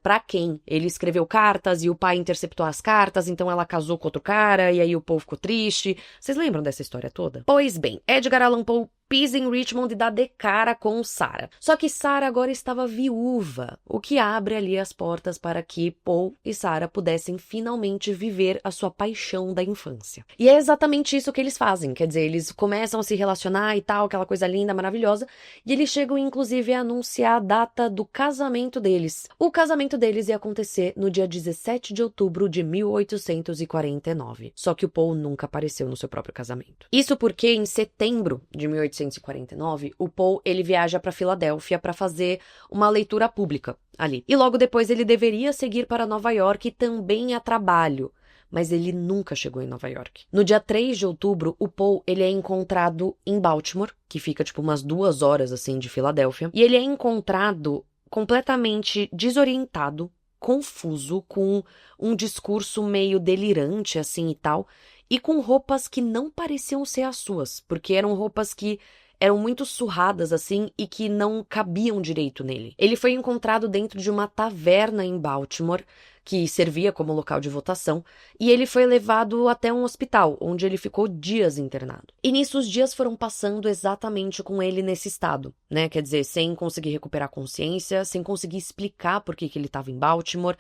Speaker 1: pra quem ele escreveu cartas e o pai interceptou as cartas, então ela casou com outro cara e aí o Poe ficou triste. Vocês lembram dessa história toda? Pois bem, Edgar Allan Poe pisa em Richmond e dá de cara com Sarah. Só que Sarah agora estava viúva, o que abre ali as portas para que Poe e Sarah pudessem finalmente viver a sua paixão da infância. E é exatamente isso que eles fazem, quer dizer, eles começam a se relacionar e tal, aquela coisa linda, maravilhosa, e eles chegam inclusive a anunciar a data do casamento deles. O casamento deles ia acontecer no dia 17 de outubro de 1849, só que o Poe nunca apareceu no seu próprio casamento. Isso porque em setembro de 1849, o Poe, ele viaja para Filadélfia para fazer uma leitura pública ali. E logo depois ele deveria seguir para Nova York também a trabalho, mas ele nunca chegou em Nova York. No dia 3 de outubro, o Poe, ele é encontrado em Baltimore, que fica tipo umas 2 horas assim de Filadélfia, e ele é encontrado completamente desorientado, confuso, com um discurso meio delirante assim e tal, e com roupas que não pareciam ser as suas, porque eram roupas que eram muito surradas assim e que não cabiam direito nele. Ele foi encontrado dentro de uma taverna em Baltimore, que servia como local de votação, e ele foi levado até um hospital, onde ele ficou dias internado. E nisso os dias foram passando exatamente com ele nesse estado, né? Quer dizer, sem conseguir recuperar a consciência, sem conseguir explicar por que ele estava em Baltimore,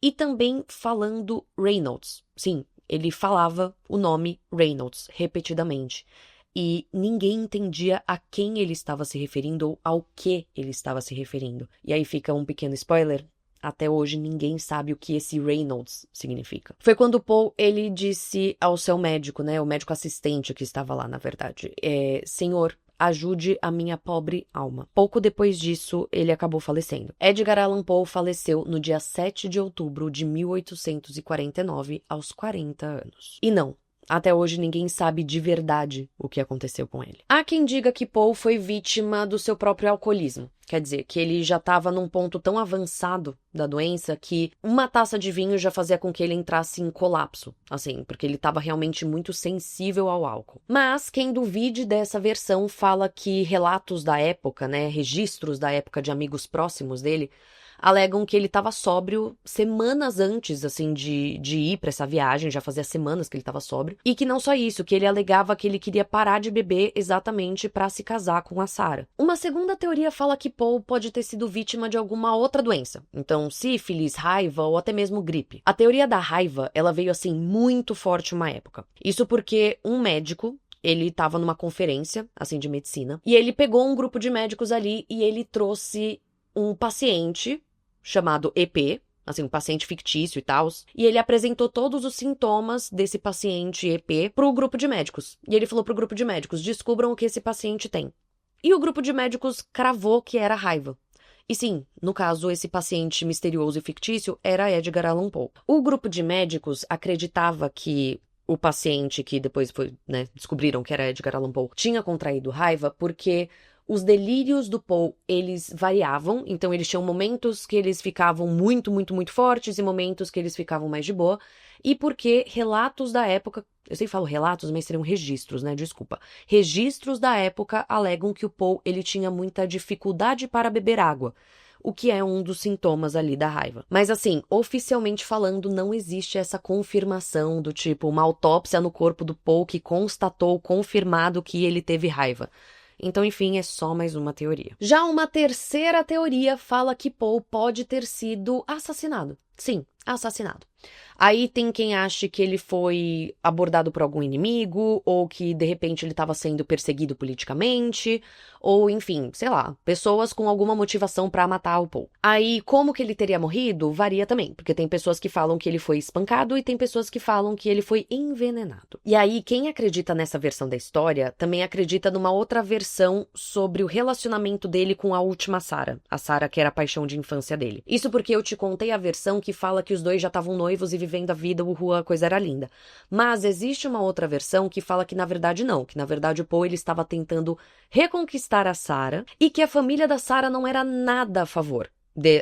Speaker 1: e também falando Reynolds. Sim, ele falava o nome Reynolds repetidamente. E ninguém entendia a quem ele estava se referindo ou ao que ele estava se referindo. E aí fica um pequeno spoiler. Até hoje ninguém sabe o que esse Reynolds significa. Foi quando Poe, ele disse ao seu médico, né, o médico assistente que estava lá, na verdade, Senhor, ajude a minha pobre alma. Pouco depois disso, ele acabou falecendo. Edgar Allan Poe faleceu no dia 7 de outubro de 1849, aos 40 anos. E não, até hoje ninguém sabe de verdade o que aconteceu com ele. Há quem diga que Poe foi vítima do seu próprio alcoolismo. Quer dizer, que ele já estava num ponto tão avançado da doença que uma taça de vinho já fazia com que ele entrasse em colapso, assim, porque ele estava realmente muito sensível ao álcool. Mas quem duvide dessa versão fala que relatos da época, né, registros da época de amigos próximos dele, alegam que ele estava sóbrio semanas antes, assim, de ir para essa viagem, já fazia semanas que ele estava sóbrio, e que não só isso, que ele alegava que ele queria parar de beber exatamente para se casar com a Sarah. Uma segunda teoria fala que Poe pode ter sido vítima de alguma outra doença, então sífilis, raiva ou até mesmo gripe. A teoria da raiva, ela veio assim muito forte uma época. Isso porque um médico, ele estava numa conferência, assim, de medicina, e ele pegou um grupo de médicos ali e ele trouxe um paciente chamado EP, assim, um paciente fictício e tal, e ele apresentou todos os sintomas desse paciente EP pro grupo de médicos. E ele falou pro grupo de médicos, descubram o que esse paciente tem. E o grupo de médicos cravou que era raiva. E sim, no caso, esse paciente misterioso e fictício era Edgar Allan Poe. O grupo de médicos acreditava que o paciente, que depois foi, né, descobriram que era Edgar Allan Poe, tinha contraído raiva porque os delírios do Poe, eles variavam, então eles tinham momentos que eles ficavam muito, muito, muito fortes e momentos que eles ficavam mais de boa, e porque relatos da época, eu sempre falo relatos, mas seriam registros, né, desculpa, registros da época alegam que o Poe, ele tinha muita dificuldade para beber água, o que é um dos sintomas ali da raiva. Mas assim, oficialmente falando, não existe essa confirmação do tipo, uma autópsia no corpo do Poe que constatou, confirmado que ele teve raiva. Então, enfim, é só mais uma teoria. Já uma terceira teoria fala que Poe pode ter sido assassinado. Sim, assassinado. Aí tem quem ache que ele foi abordado por algum inimigo, ou que de repente ele estava sendo perseguido politicamente, ou enfim, sei lá, pessoas com alguma motivação para matar o Poe. Aí como que ele teria morrido varia também, porque tem pessoas que falam que ele foi espancado e tem pessoas que falam que ele foi envenenado. E aí quem acredita nessa versão da história também acredita numa outra versão sobre o relacionamento dele com a última Sarah, a Sarah que era a paixão de infância dele. Isso porque eu te contei a versão que fala que os dois já estavam noivos e vivendo a vida, a coisa era linda. Mas existe uma outra versão que fala que na verdade não, que na verdade o Paul ele estava tentando reconquistar a Sarah e que a família da Sarah não era nada a favor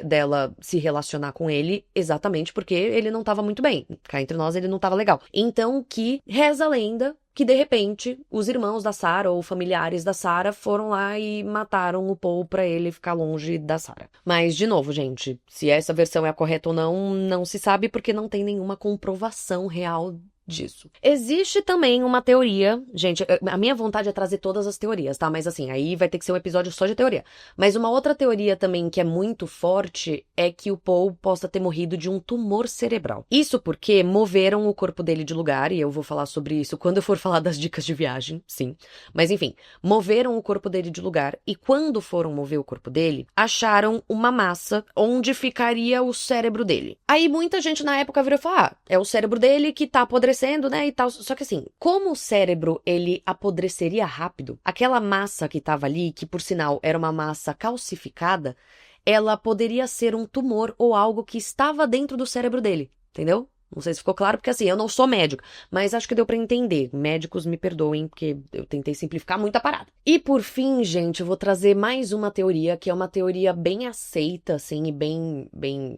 Speaker 1: dela se relacionar com ele, exatamente porque ele não estava muito bem. Cá entre nós, ele não estava legal. Então, que reza a lenda que, de repente, os irmãos da Sarah ou familiares da Sarah foram lá e mataram o Paul pra ele ficar longe da Sarah. Mas, de novo, gente, se essa versão é a correta ou não, não se sabe porque não tem nenhuma comprovação real disso. Existe também uma teoria, gente, a minha vontade é trazer todas as teorias, tá? Mas assim, aí vai ter que ser um episódio só de teoria. Mas uma outra teoria também que é muito forte é que o Paul possa ter morrido de um tumor cerebral. Isso porque moveram o corpo dele de lugar, e eu vou falar sobre isso quando eu for falar das dicas de viagem, sim. Mas enfim, moveram o corpo dele de lugar, e quando foram mover o corpo dele, acharam uma massa onde ficaria o cérebro dele. Aí muita gente na época virou e falou, é o cérebro dele que tá apodrecendo, né, e tal. Só que assim, como o cérebro, ele apodreceria rápido, aquela massa que tava ali, que por sinal era uma massa calcificada, ela poderia ser um tumor ou algo que estava dentro do cérebro dele, entendeu? Não sei se ficou claro, porque assim, eu não sou médico, mas acho que deu pra entender. Médicos me perdoem, porque eu tentei simplificar muito a parada. E por fim, gente, eu vou trazer mais uma teoria, que é uma teoria bem aceita, assim,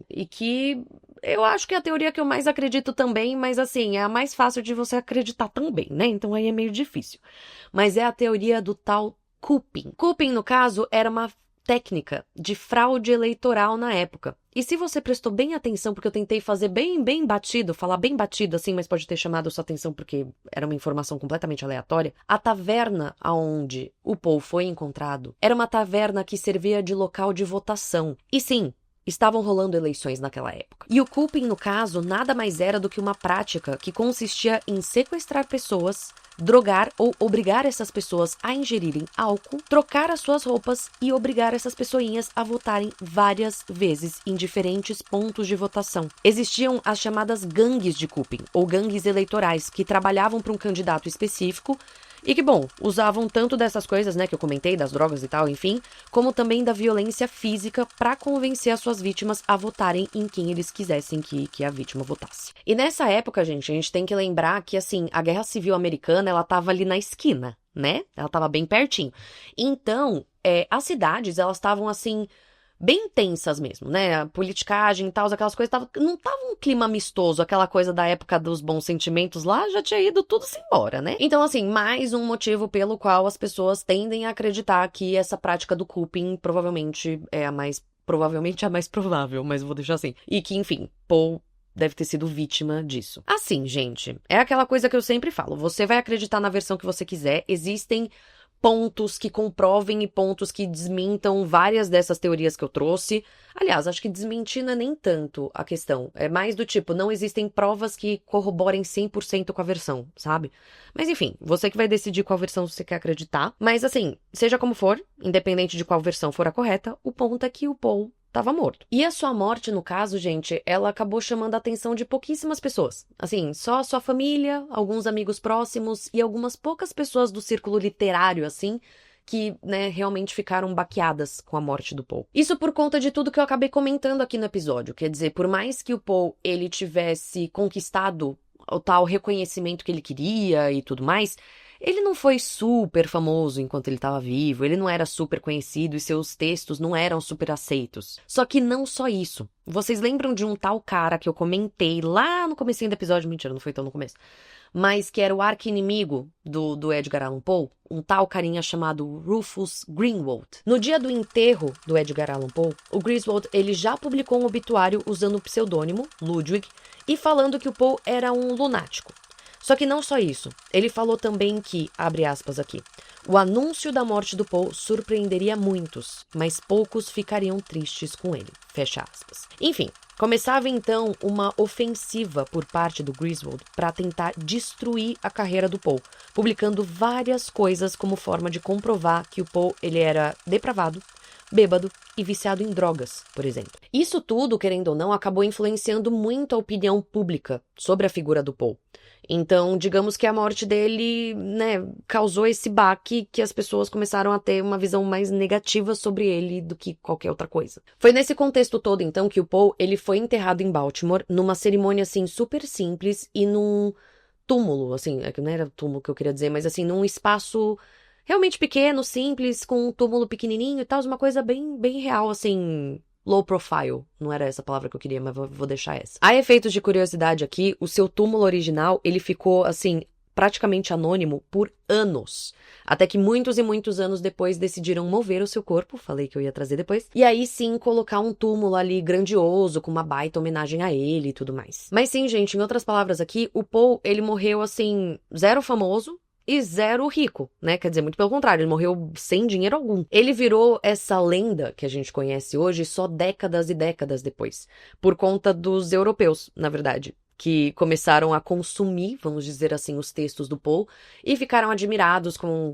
Speaker 1: e que eu acho que é a teoria que eu mais acredito também, mas assim, é a mais fácil de você acreditar também, né? Então aí é meio difícil. Mas é a teoria do tal Cooping. Cooping, no caso, era uma técnica de fraude eleitoral na época. E se você prestou bem atenção, porque eu tentei fazer bem batido, falar bem batido assim, mas pode ter chamado sua atenção porque era uma informação completamente aleatória, a taverna aonde o Paul foi encontrado era uma taverna que servia de local de votação. E sim, estavam rolando eleições naquela época. E o Cooping, no caso, nada mais era do que uma prática que consistia em sequestrar pessoas, drogar ou obrigar essas pessoas a ingerirem álcool, trocar as suas roupas e obrigar essas pessoinhas a votarem várias vezes em diferentes pontos de votação. Existiam as chamadas gangues de Cooping, ou gangues eleitorais, que trabalhavam para um candidato específico e que, bom, usavam tanto dessas coisas, né, que eu comentei, das drogas e tal, enfim, como também da violência física para convencer as suas vítimas a votarem em quem eles quisessem que a vítima votasse. E nessa época, gente, a gente tem que lembrar que, assim, a Guerra Civil Americana, ela tava ali na esquina, né? Ela tava bem pertinho. Então, as cidades, elas estavam, assim, bem tensas mesmo, né? A politicagem e tal, aquelas coisas, não tava um clima amistoso, aquela coisa da época dos bons sentimentos lá, já tinha ido tudo-se embora, né? Então, assim, mais um motivo pelo qual as pessoas tendem a acreditar que essa prática do Cooping provavelmente é a mais provável, mas eu vou deixar assim. E que, enfim, Paul deve ter sido vítima disso. Assim, gente, é aquela coisa que eu sempre falo, você vai acreditar na versão que você quiser, existem pontos que comprovem e pontos que desmintam várias dessas teorias que eu trouxe. Aliás, acho que desmentir não é nem tanto a questão. É mais do tipo, não existem provas que corroborem 100% com a versão, sabe? Mas enfim, você que vai decidir qual versão você quer acreditar. Mas assim, seja como for, independente de qual versão for a correta, o ponto é que o Paul estava morto. E a sua morte, no caso, gente, ela acabou chamando a atenção de pouquíssimas pessoas. Assim, só a sua família, alguns amigos próximos e algumas poucas pessoas do círculo literário, assim, que, né, realmente ficaram baqueadas com a morte do Paul. Isso por conta de tudo que eu acabei comentando aqui no episódio. Quer dizer, por mais que o Paul, ele tivesse conquistado o tal reconhecimento que ele queria e tudo mais, ele não foi super famoso enquanto ele estava vivo, ele não era super conhecido e seus textos não eram super aceitos. Só que não só isso. Vocês lembram de um tal cara que eu comentei lá no comecinho do episódio? Mentira, não foi tão no começo. Mas que era o arqui-inimigo do Edgar Allan Poe, um tal carinha chamado Rufus Greenwald. No dia do enterro do Edgar Allan Poe, o Griswold, ele já publicou um obituário usando o pseudônimo Ludwig e falando que o Poe era um lunático. Só que não só isso, ele falou também que, abre aspas aqui, o anúncio da morte do Paul surpreenderia muitos, mas poucos ficariam tristes com ele, fecha aspas. Enfim, começava então uma ofensiva por parte do Griswold para tentar destruir a carreira do Paul, publicando várias coisas como forma de comprovar que o Paul ele era depravado, bêbado e viciado em drogas, por exemplo. Isso tudo, querendo ou não, acabou influenciando muito a opinião pública sobre a figura do Paul. Então, digamos que a morte dele, né, causou esse baque que as pessoas começaram a ter uma visão mais negativa sobre ele do que qualquer outra coisa. Foi nesse contexto todo, então, que o Poe, ele foi enterrado em Baltimore, numa cerimônia, assim, super simples e num túmulo, assim, é que não era túmulo que eu queria dizer, mas assim, num espaço realmente pequeno, simples, com um túmulo pequenininho e tal, uma coisa bem, bem real, assim, low profile. Não era essa a palavra que eu queria, mas vou deixar essa. A efeitos de curiosidade aqui, o seu túmulo original, ele ficou, assim, praticamente anônimo por anos. Até que muitos e muitos anos depois decidiram mover o seu corpo, falei que eu ia trazer depois, e aí sim colocar um túmulo ali grandioso, com uma baita homenagem a ele e tudo mais. Mas sim, gente, em outras palavras aqui, o Poe, ele morreu assim, zero famoso, e zero rico, né? Quer dizer, muito pelo contrário, ele morreu sem dinheiro algum. Ele virou essa lenda que a gente conhece hoje só décadas e décadas depois, por conta dos europeus, na verdade, que começaram a consumir, vamos dizer assim, os textos do Poe e ficaram admirados com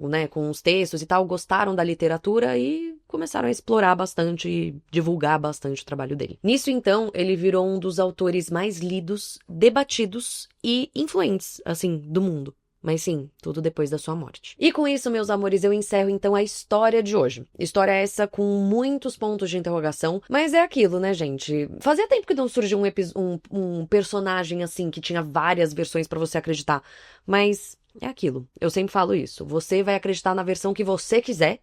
Speaker 1: os textos e tal, gostaram da literatura e começaram a explorar bastante e divulgar bastante o trabalho dele. Nisso, então, ele virou um dos autores mais lidos, debatidos e influentes, assim, do mundo. Mas sim, tudo depois da sua morte. E com isso, meus amores, eu encerro então a história de hoje. História essa com muitos pontos de interrogação, mas é aquilo, né, gente? Fazia tempo que não surgiu um personagem assim que tinha várias versões pra você acreditar. Mas é aquilo. Eu sempre falo isso. Você vai acreditar na versão que você quiser.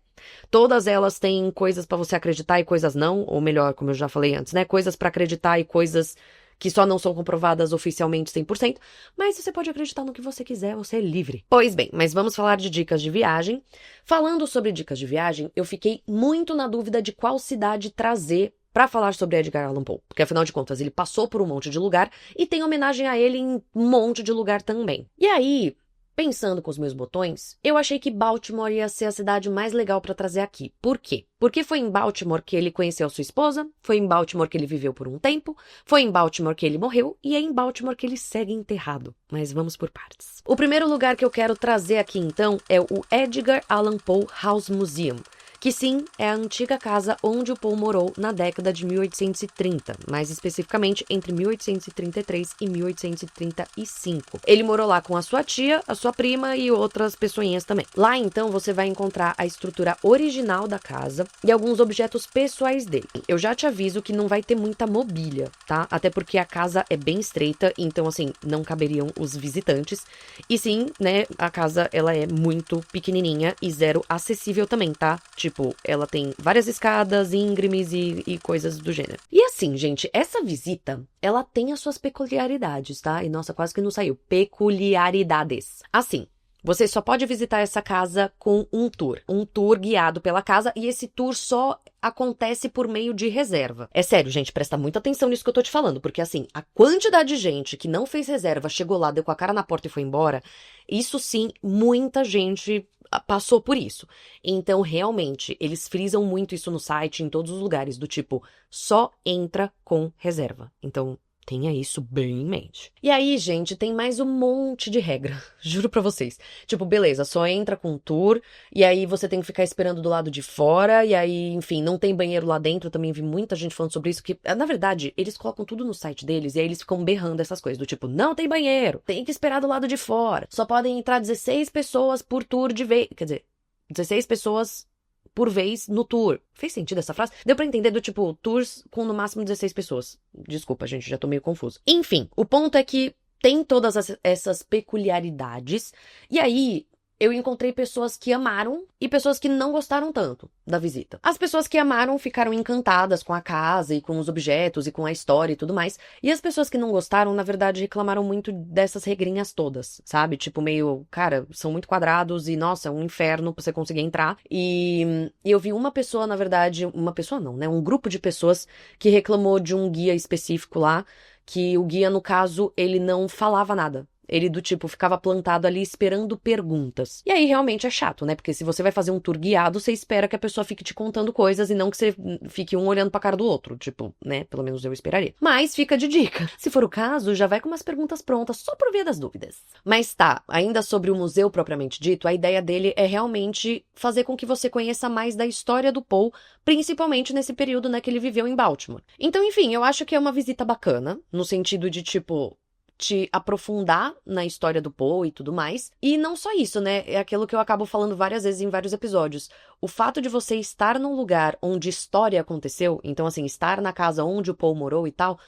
Speaker 1: Todas elas têm coisas pra você acreditar e coisas não, ou melhor, como eu já falei antes, né? Coisas pra acreditar e coisas que só não são comprovadas oficialmente 100%, mas você pode acreditar no que você quiser, você é livre. Pois bem, mas vamos falar de dicas de viagem. Falando sobre dicas de viagem, eu fiquei muito na dúvida de qual cidade trazer pra falar sobre Edgar Allan Poe, porque afinal de contas ele passou por um monte de lugar e tem homenagem a ele em um monte de lugar também. E aí, pensando com os meus botões, eu achei que Baltimore ia ser a cidade mais legal pra trazer aqui. Por quê? Porque foi em Baltimore que ele conheceu sua esposa, foi em Baltimore que ele viveu por um tempo, foi em Baltimore que ele morreu e é em Baltimore que ele segue enterrado. Mas vamos por partes. O primeiro lugar que eu quero trazer aqui então é o Edgar Allan Poe House Museum, que sim, é a antiga casa onde o Poe morou na década de 1830, mais especificamente entre 1833 e 1835. Ele morou lá com a sua tia, a sua prima e outras pessoinhas também. Lá então você vai encontrar a estrutura original da casa e alguns objetos pessoais dele. Eu já te aviso que não vai ter muita mobília, tá? Até porque a casa é bem estreita, então assim, não caberiam os visitantes. E sim, né, a casa ela é muito pequenininha e zero acessível também, tá? Tipo, ela tem várias escadas íngremes e coisas do gênero. E assim, gente, essa visita, ela tem as suas peculiaridades, tá? E nossa, quase que não saiu. Peculiaridades. Assim, você só pode visitar essa casa com um tour guiado pela casa, e esse tour só acontece por meio de reserva. É sério, gente, presta muita atenção nisso que eu tô te falando, porque assim, a quantidade de gente que não fez reserva, chegou lá, deu com a cara na porta e foi embora, isso sim, muita gente passou por isso. Então, realmente, eles frisam muito isso no site, em todos os lugares, do tipo, só entra com reserva. Então, tenha isso bem em mente. E aí, gente, tem mais um monte de regra. Juro pra vocês. Tipo, beleza, só entra com tour, e aí você tem que ficar esperando do lado de fora, e aí, enfim, não tem banheiro lá dentro. Eu também vi muita gente falando sobre isso, que, na verdade, eles colocam tudo no site deles, e aí eles ficam berrando essas coisas, do tipo, não tem banheiro, tem que esperar do lado de fora. Só podem entrar 16 pessoas por tour de vez. Quer dizer, 16 pessoas por vez no tour. Fez sentido essa frase? Deu pra entender do tipo, tours com no máximo 16 pessoas. Desculpa, gente, já tô meio confuso. Enfim, o ponto é que tem todas essas peculiaridades. E aí, eu encontrei pessoas que amaram e pessoas que não gostaram tanto da visita. As pessoas que amaram ficaram encantadas com a casa e com os objetos e com a história e tudo mais. E as pessoas que não gostaram, na verdade, reclamaram muito dessas regrinhas todas, sabe? Tipo, meio, cara, são muito quadrados e, nossa, é um inferno pra você conseguir entrar. E eu vi uma pessoa, na verdade, uma pessoa não, né? Um grupo de pessoas que reclamou de um guia específico lá, que o guia, no caso, ele não falava nada. Ele, do tipo, ficava plantado ali esperando perguntas. E aí, realmente, é chato, né? Porque se você vai fazer um tour guiado, você espera que a pessoa fique te contando coisas e não que você fique um olhando pra cara do outro. Tipo, né? Pelo menos eu esperaria. Mas fica de dica. Se for o caso, já vai com umas perguntas prontas, só por via das dúvidas. Mas tá, ainda sobre o museu propriamente dito, a ideia dele é realmente fazer com que você conheça mais da história do Poe, principalmente nesse período, né, que ele viveu em Baltimore. Então, enfim, eu acho que é uma visita bacana, no sentido de, tipo, te aprofundar na história do Poe e tudo mais. E não só isso, né? É aquilo que eu acabo falando várias vezes em vários episódios. O fato de você estar num lugar onde história aconteceu, então assim, estar na casa onde o Poe morou e tal,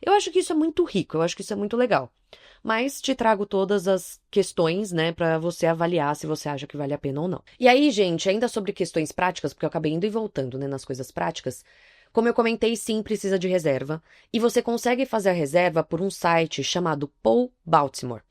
Speaker 1: eu acho que isso é muito rico, eu acho que isso é muito legal. Mas te trago todas as questões, né, pra você avaliar se você acha que vale a pena ou não. E aí, gente, ainda sobre questões práticas, porque eu acabei indo e voltando, né, nas coisas práticas. Como eu comentei, sim, precisa de reserva. E você consegue fazer a reserva por um site chamado Poe Baltimore.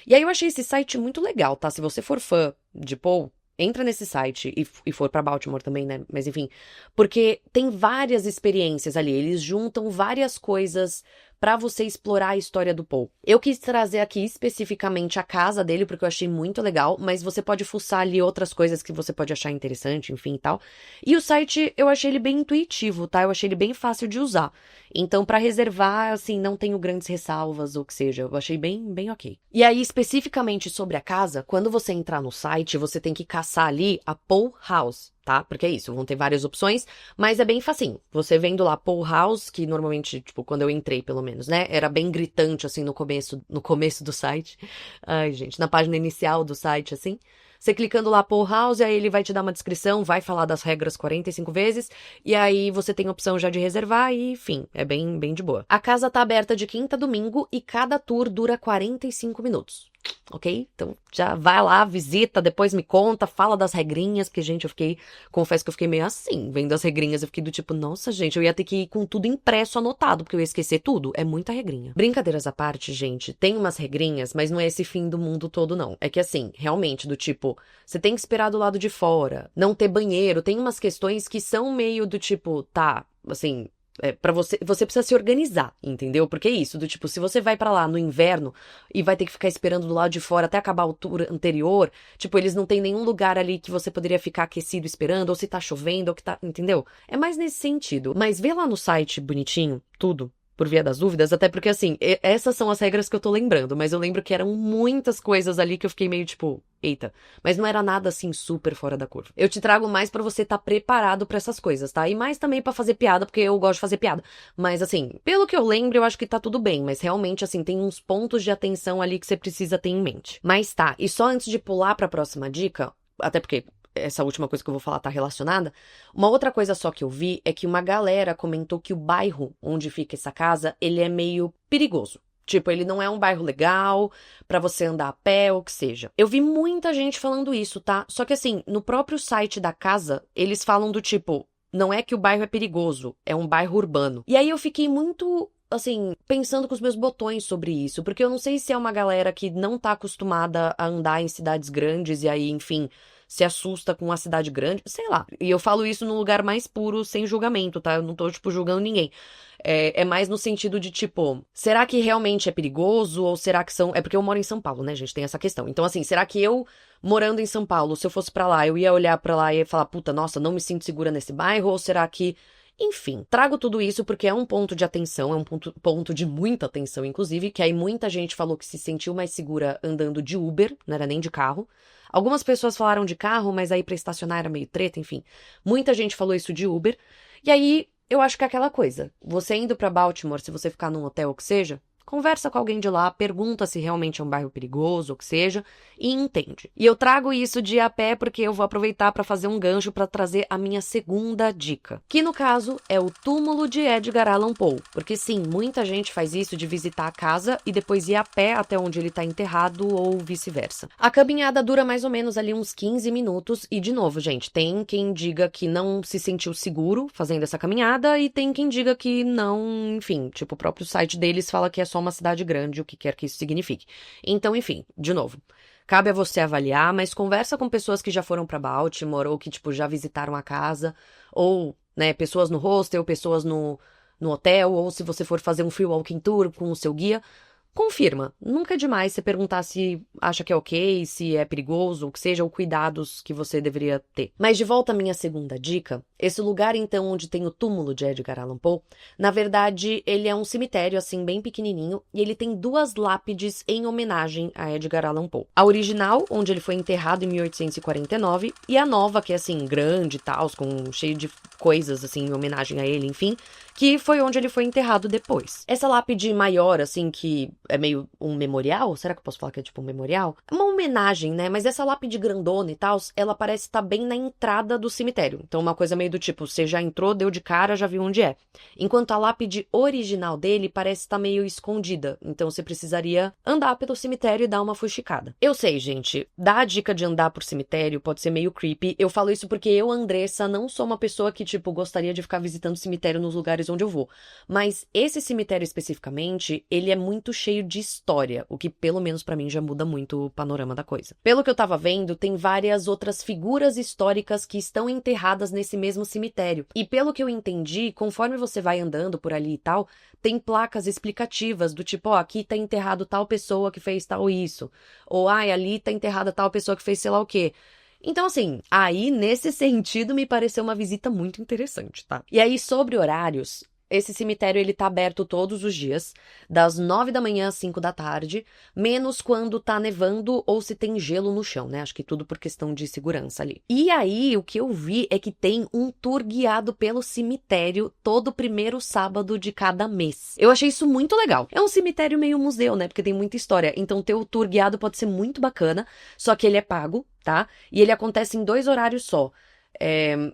Speaker 1: E aí eu achei esse site muito legal, tá? Se você for fã de Poe, entra nesse site e for pra Baltimore também, né? Mas enfim, porque tem várias experiências ali. Eles juntam várias coisas pra você explorar a história do Poe. Eu quis trazer aqui especificamente a casa dele, porque eu achei muito legal, mas você pode fuçar ali outras coisas que você pode achar interessante, enfim e tal. E o site, eu achei ele bem intuitivo, tá? Eu achei ele bem fácil de usar. Então, pra reservar, assim, não tenho grandes ressalvas ou o que seja. Eu achei bem ok. E aí, especificamente sobre a casa, quando você entrar no site, você tem que caçar ali a Poe House, tá? Porque é isso, vão ter várias opções, mas é bem facinho. Você vendo lá Poe House, que normalmente, tipo, quando eu entrei, pelo menos, né? Era bem gritante, assim, no começo do site. Ai, gente, na página inicial do site, assim. Você clicando lá Poe House, aí ele vai te dar uma descrição, vai falar das regras 45 vezes, e aí você tem a opção já de reservar e, enfim, é bem de boa. A casa tá aberta de quinta a domingo e cada tour dura 45 minutos. Ok? Então já vai lá, visita, depois me conta, fala das regrinhas, porque, gente, confesso que eu fiquei meio assim, vendo as regrinhas, eu fiquei do tipo, nossa, gente, eu ia ter que ir com tudo impresso, anotado, porque eu ia esquecer tudo, é muita regrinha. Brincadeiras à parte, gente, tem umas regrinhas, mas não é esse fim do mundo todo, não. É que assim, realmente, do tipo, você tem que esperar do lado de fora, não ter banheiro, tem umas questões que são meio do tipo, tá, assim... pra você precisa se organizar, entendeu? Porque é isso, do tipo, se você vai pra lá no inverno e vai ter que ficar esperando do lado de fora até acabar o tour anterior, tipo, eles não tem nenhum lugar ali que você poderia ficar aquecido esperando, ou se tá chovendo, ou que tá, entendeu? É mais nesse sentido. Mas vê lá no site bonitinho, tudo, por via das dúvidas, até porque, assim, essas são as regras que eu tô lembrando, mas eu lembro que eram muitas coisas ali que eu fiquei meio, tipo, eita. Mas não era nada, assim, super fora da curva. Eu te trago mais pra você estar preparado pra essas coisas, tá? E mais também pra fazer piada, porque eu gosto de fazer piada. Mas, assim, pelo que eu lembro, eu acho que tá tudo bem, mas realmente, assim, tem uns pontos de atenção ali que você precisa ter em mente. Mas tá, e só antes de pular pra próxima dica, até porque... essa última coisa que eu vou falar tá relacionada. Uma outra coisa só que eu vi é que uma galera comentou que o bairro onde fica essa casa, ele é meio perigoso. Tipo, ele não é um bairro legal pra você andar a pé ou o que seja. Eu vi muita gente falando isso, tá? Só que assim, no próprio site da casa, eles falam do tipo, não é que o bairro é perigoso, é um bairro urbano. E aí eu fiquei muito... assim, pensando com os meus botões sobre isso, porque eu não sei se é uma galera que não tá acostumada a andar em cidades grandes e aí, enfim, se assusta com uma cidade grande, sei lá. E eu falo isso no lugar mais puro, sem julgamento, tá? Eu não tô, tipo, julgando ninguém. É mais no sentido de, tipo, será que realmente é perigoso? Ou será que são... É porque eu moro em São Paulo, né, gente? Tem essa questão. Então, assim, será que eu, morando em São Paulo, se eu fosse pra lá, eu ia olhar pra lá e ia falar, puta, nossa, não me sinto segura nesse bairro? Ou será que... Enfim, trago tudo isso porque é um ponto de atenção, é um ponto de muita atenção, inclusive, que aí muita gente falou que se sentiu mais segura andando de Uber, não era nem de carro. Algumas pessoas falaram de carro, mas aí pra estacionar era meio treta, enfim. Muita gente falou isso de Uber. E aí, eu acho que é aquela coisa. Você indo pra Baltimore, se você ficar num hotel ou que seja, conversa com alguém de lá, pergunta se realmente é um bairro perigoso ou que seja, e entende. E eu trago isso de ir a pé porque eu vou aproveitar para fazer um gancho para trazer a minha segunda dica, que no caso é o túmulo de Edgar Allan Poe, porque sim, muita gente faz isso de visitar a casa e depois ir a pé até onde ele está enterrado ou vice-versa. A caminhada dura mais ou menos ali uns 15 minutos e, de novo, gente, tem quem diga que não se sentiu seguro fazendo essa caminhada e tem quem diga que não, enfim, tipo, o próprio site deles fala que é só uma cidade grande, o que quer que isso signifique. Então, enfim, de novo, cabe a você avaliar, mas conversa com pessoas que já foram pra Baltimore ou que, tipo, já visitaram a casa, ou, né, pessoas no hostel, pessoas no hotel, ou se você for fazer um free walking tour com o seu guia, confirma. Nunca é demais você perguntar se acha que é ok, se é perigoso, ou que seja, ou cuidados que você deveria ter. Mas de volta à minha segunda dica, esse lugar então onde tem o túmulo de Edgar Allan Poe, na verdade ele é um cemitério assim bem pequenininho e ele tem 2 lápides em homenagem a Edgar Allan Poe. A original, onde ele foi enterrado em 1849, e a nova, que é assim grande e tal, com cheio de coisas assim em homenagem a ele, enfim, que foi onde ele foi enterrado depois. Essa lápide maior, assim, que é meio um memorial, será que eu posso falar que é tipo um memorial? É uma homenagem, né? Mas essa lápide grandona e tal, ela parece estar bem na entrada do cemitério. Então uma coisa meio do tipo, você já entrou, deu de cara, já viu onde é. Enquanto a lápide original dele parece estar meio escondida. Então você precisaria andar pelo cemitério e dar uma fuxicada. Eu sei, gente, dar a dica de andar por cemitério pode ser meio creepy. Eu falo isso porque eu, Andressa, não sou uma pessoa que, tipo, gostaria de ficar visitando cemitério nos lugares onde eu vou. Mas esse cemitério especificamente, ele é muito cheio de história, o que pelo menos pra mim já muda muito o panorama da coisa. Pelo que eu tava vendo, tem várias outras figuras históricas que estão enterradas nesse mesmo cemitério. E pelo que eu entendi, conforme você vai andando por ali e tal, tem placas explicativas do tipo, ó, aqui tá enterrado tal pessoa que fez tal isso. Ou, ai, ali tá enterrada tal pessoa que fez sei lá o quê. Então, assim, aí, nesse sentido, me pareceu uma visita muito interessante, tá? E aí, sobre horários, esse cemitério, ele tá aberto todos os dias, das 9 da manhã às 5 da tarde, menos quando tá nevando ou se tem gelo no chão, né? Acho que tudo por questão de segurança ali. E aí, o que eu vi é que tem um tour guiado pelo cemitério todo primeiro sábado de cada mês. Eu achei isso muito legal. É um cemitério meio museu, né? Porque tem muita história. Então, ter o tour guiado pode ser muito bacana, só que ele é pago, tá? E ele acontece em 2 horários só.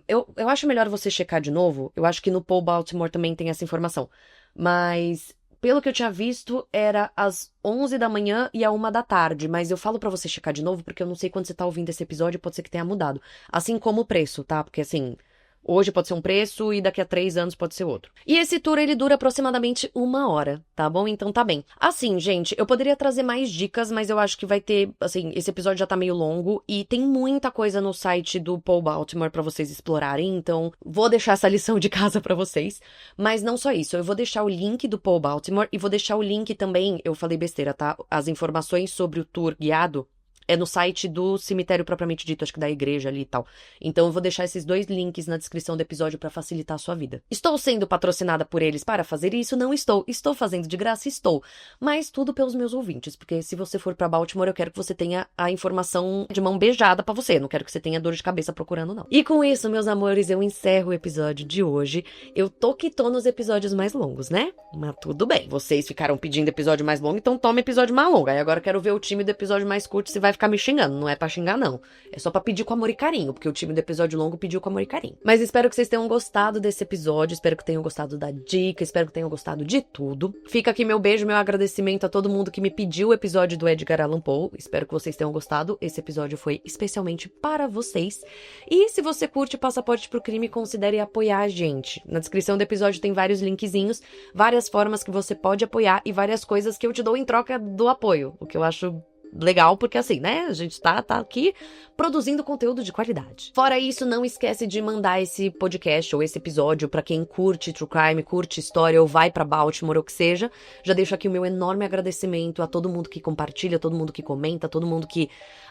Speaker 1: Eu acho melhor você checar de novo. Eu acho que no Paul Baltimore também tem essa informação. Mas, pelo que eu tinha visto, era às 11 da manhã e à 1 da tarde. Mas eu falo pra você checar de novo, porque eu não sei quando você tá ouvindo esse episódio, pode ser que tenha mudado. Assim como o preço, tá? Porque assim, hoje pode ser um preço e daqui a 3 anos pode ser outro. E esse tour, ele dura aproximadamente 1 hora, tá bom? Então tá bem. Assim, gente, eu poderia trazer mais dicas, mas eu acho que vai ter, assim, esse episódio já tá meio longo e tem muita coisa no site do Paul Baltimore pra vocês explorarem, então vou deixar essa lição de casa pra vocês. Mas não só isso, eu vou deixar o link do Paul Baltimore e vou deixar o link também, eu falei besteira, tá? As informações sobre o tour guiado é no site do cemitério propriamente dito, acho que da igreja ali e tal. Então eu vou deixar esses 2 links na descrição do episódio pra facilitar a sua vida. Estou sendo patrocinada por eles para fazer isso? Não estou. Estou fazendo de graça? Estou. Mas tudo pelos meus ouvintes, porque se você for pra Baltimore, eu quero que você tenha a informação de mão beijada pra você. Não quero que você tenha dor de cabeça procurando, não. E com isso, meus amores, eu encerro o episódio de hoje. Eu tô que tô nos episódios mais longos, né? Mas tudo bem. Vocês ficaram pedindo episódio mais longo, então toma episódio mais longo. Aí agora eu quero ver o time do episódio mais curto se vai ficar me xingando. Não é pra xingar, não. É só pra pedir com amor e carinho, porque o time do episódio longo pediu com amor e carinho. Mas espero que vocês tenham gostado desse episódio, espero que tenham gostado da dica, espero que tenham gostado de tudo. Fica aqui meu beijo, meu agradecimento a todo mundo que me pediu o episódio do Edgar Allan Poe. Espero que vocês tenham gostado. Esse episódio foi especialmente para vocês. E se você curte Passaporte pro Crime, considere apoiar a gente. Na descrição do episódio tem vários linkzinhos, várias formas que você pode apoiar e várias coisas que eu te dou em troca do apoio, o que eu acho legal, porque assim, né, a gente tá aqui produzindo conteúdo de qualidade. Fora isso, não esquece de mandar esse podcast ou esse episódio pra quem curte True Crime, curte história ou vai pra Baltimore ou que seja. Já deixo aqui o meu enorme agradecimento a todo mundo que compartilha, todo mundo que comenta, todo mundo que...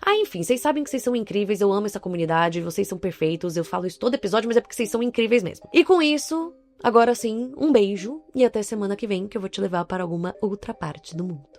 Speaker 1: enfim, vocês sabem que vocês são incríveis, eu amo essa comunidade, vocês são perfeitos, eu falo isso todo episódio, mas é porque vocês são incríveis mesmo. E com isso, agora sim, um beijo e até semana que vem, que eu vou te levar para alguma outra parte do mundo.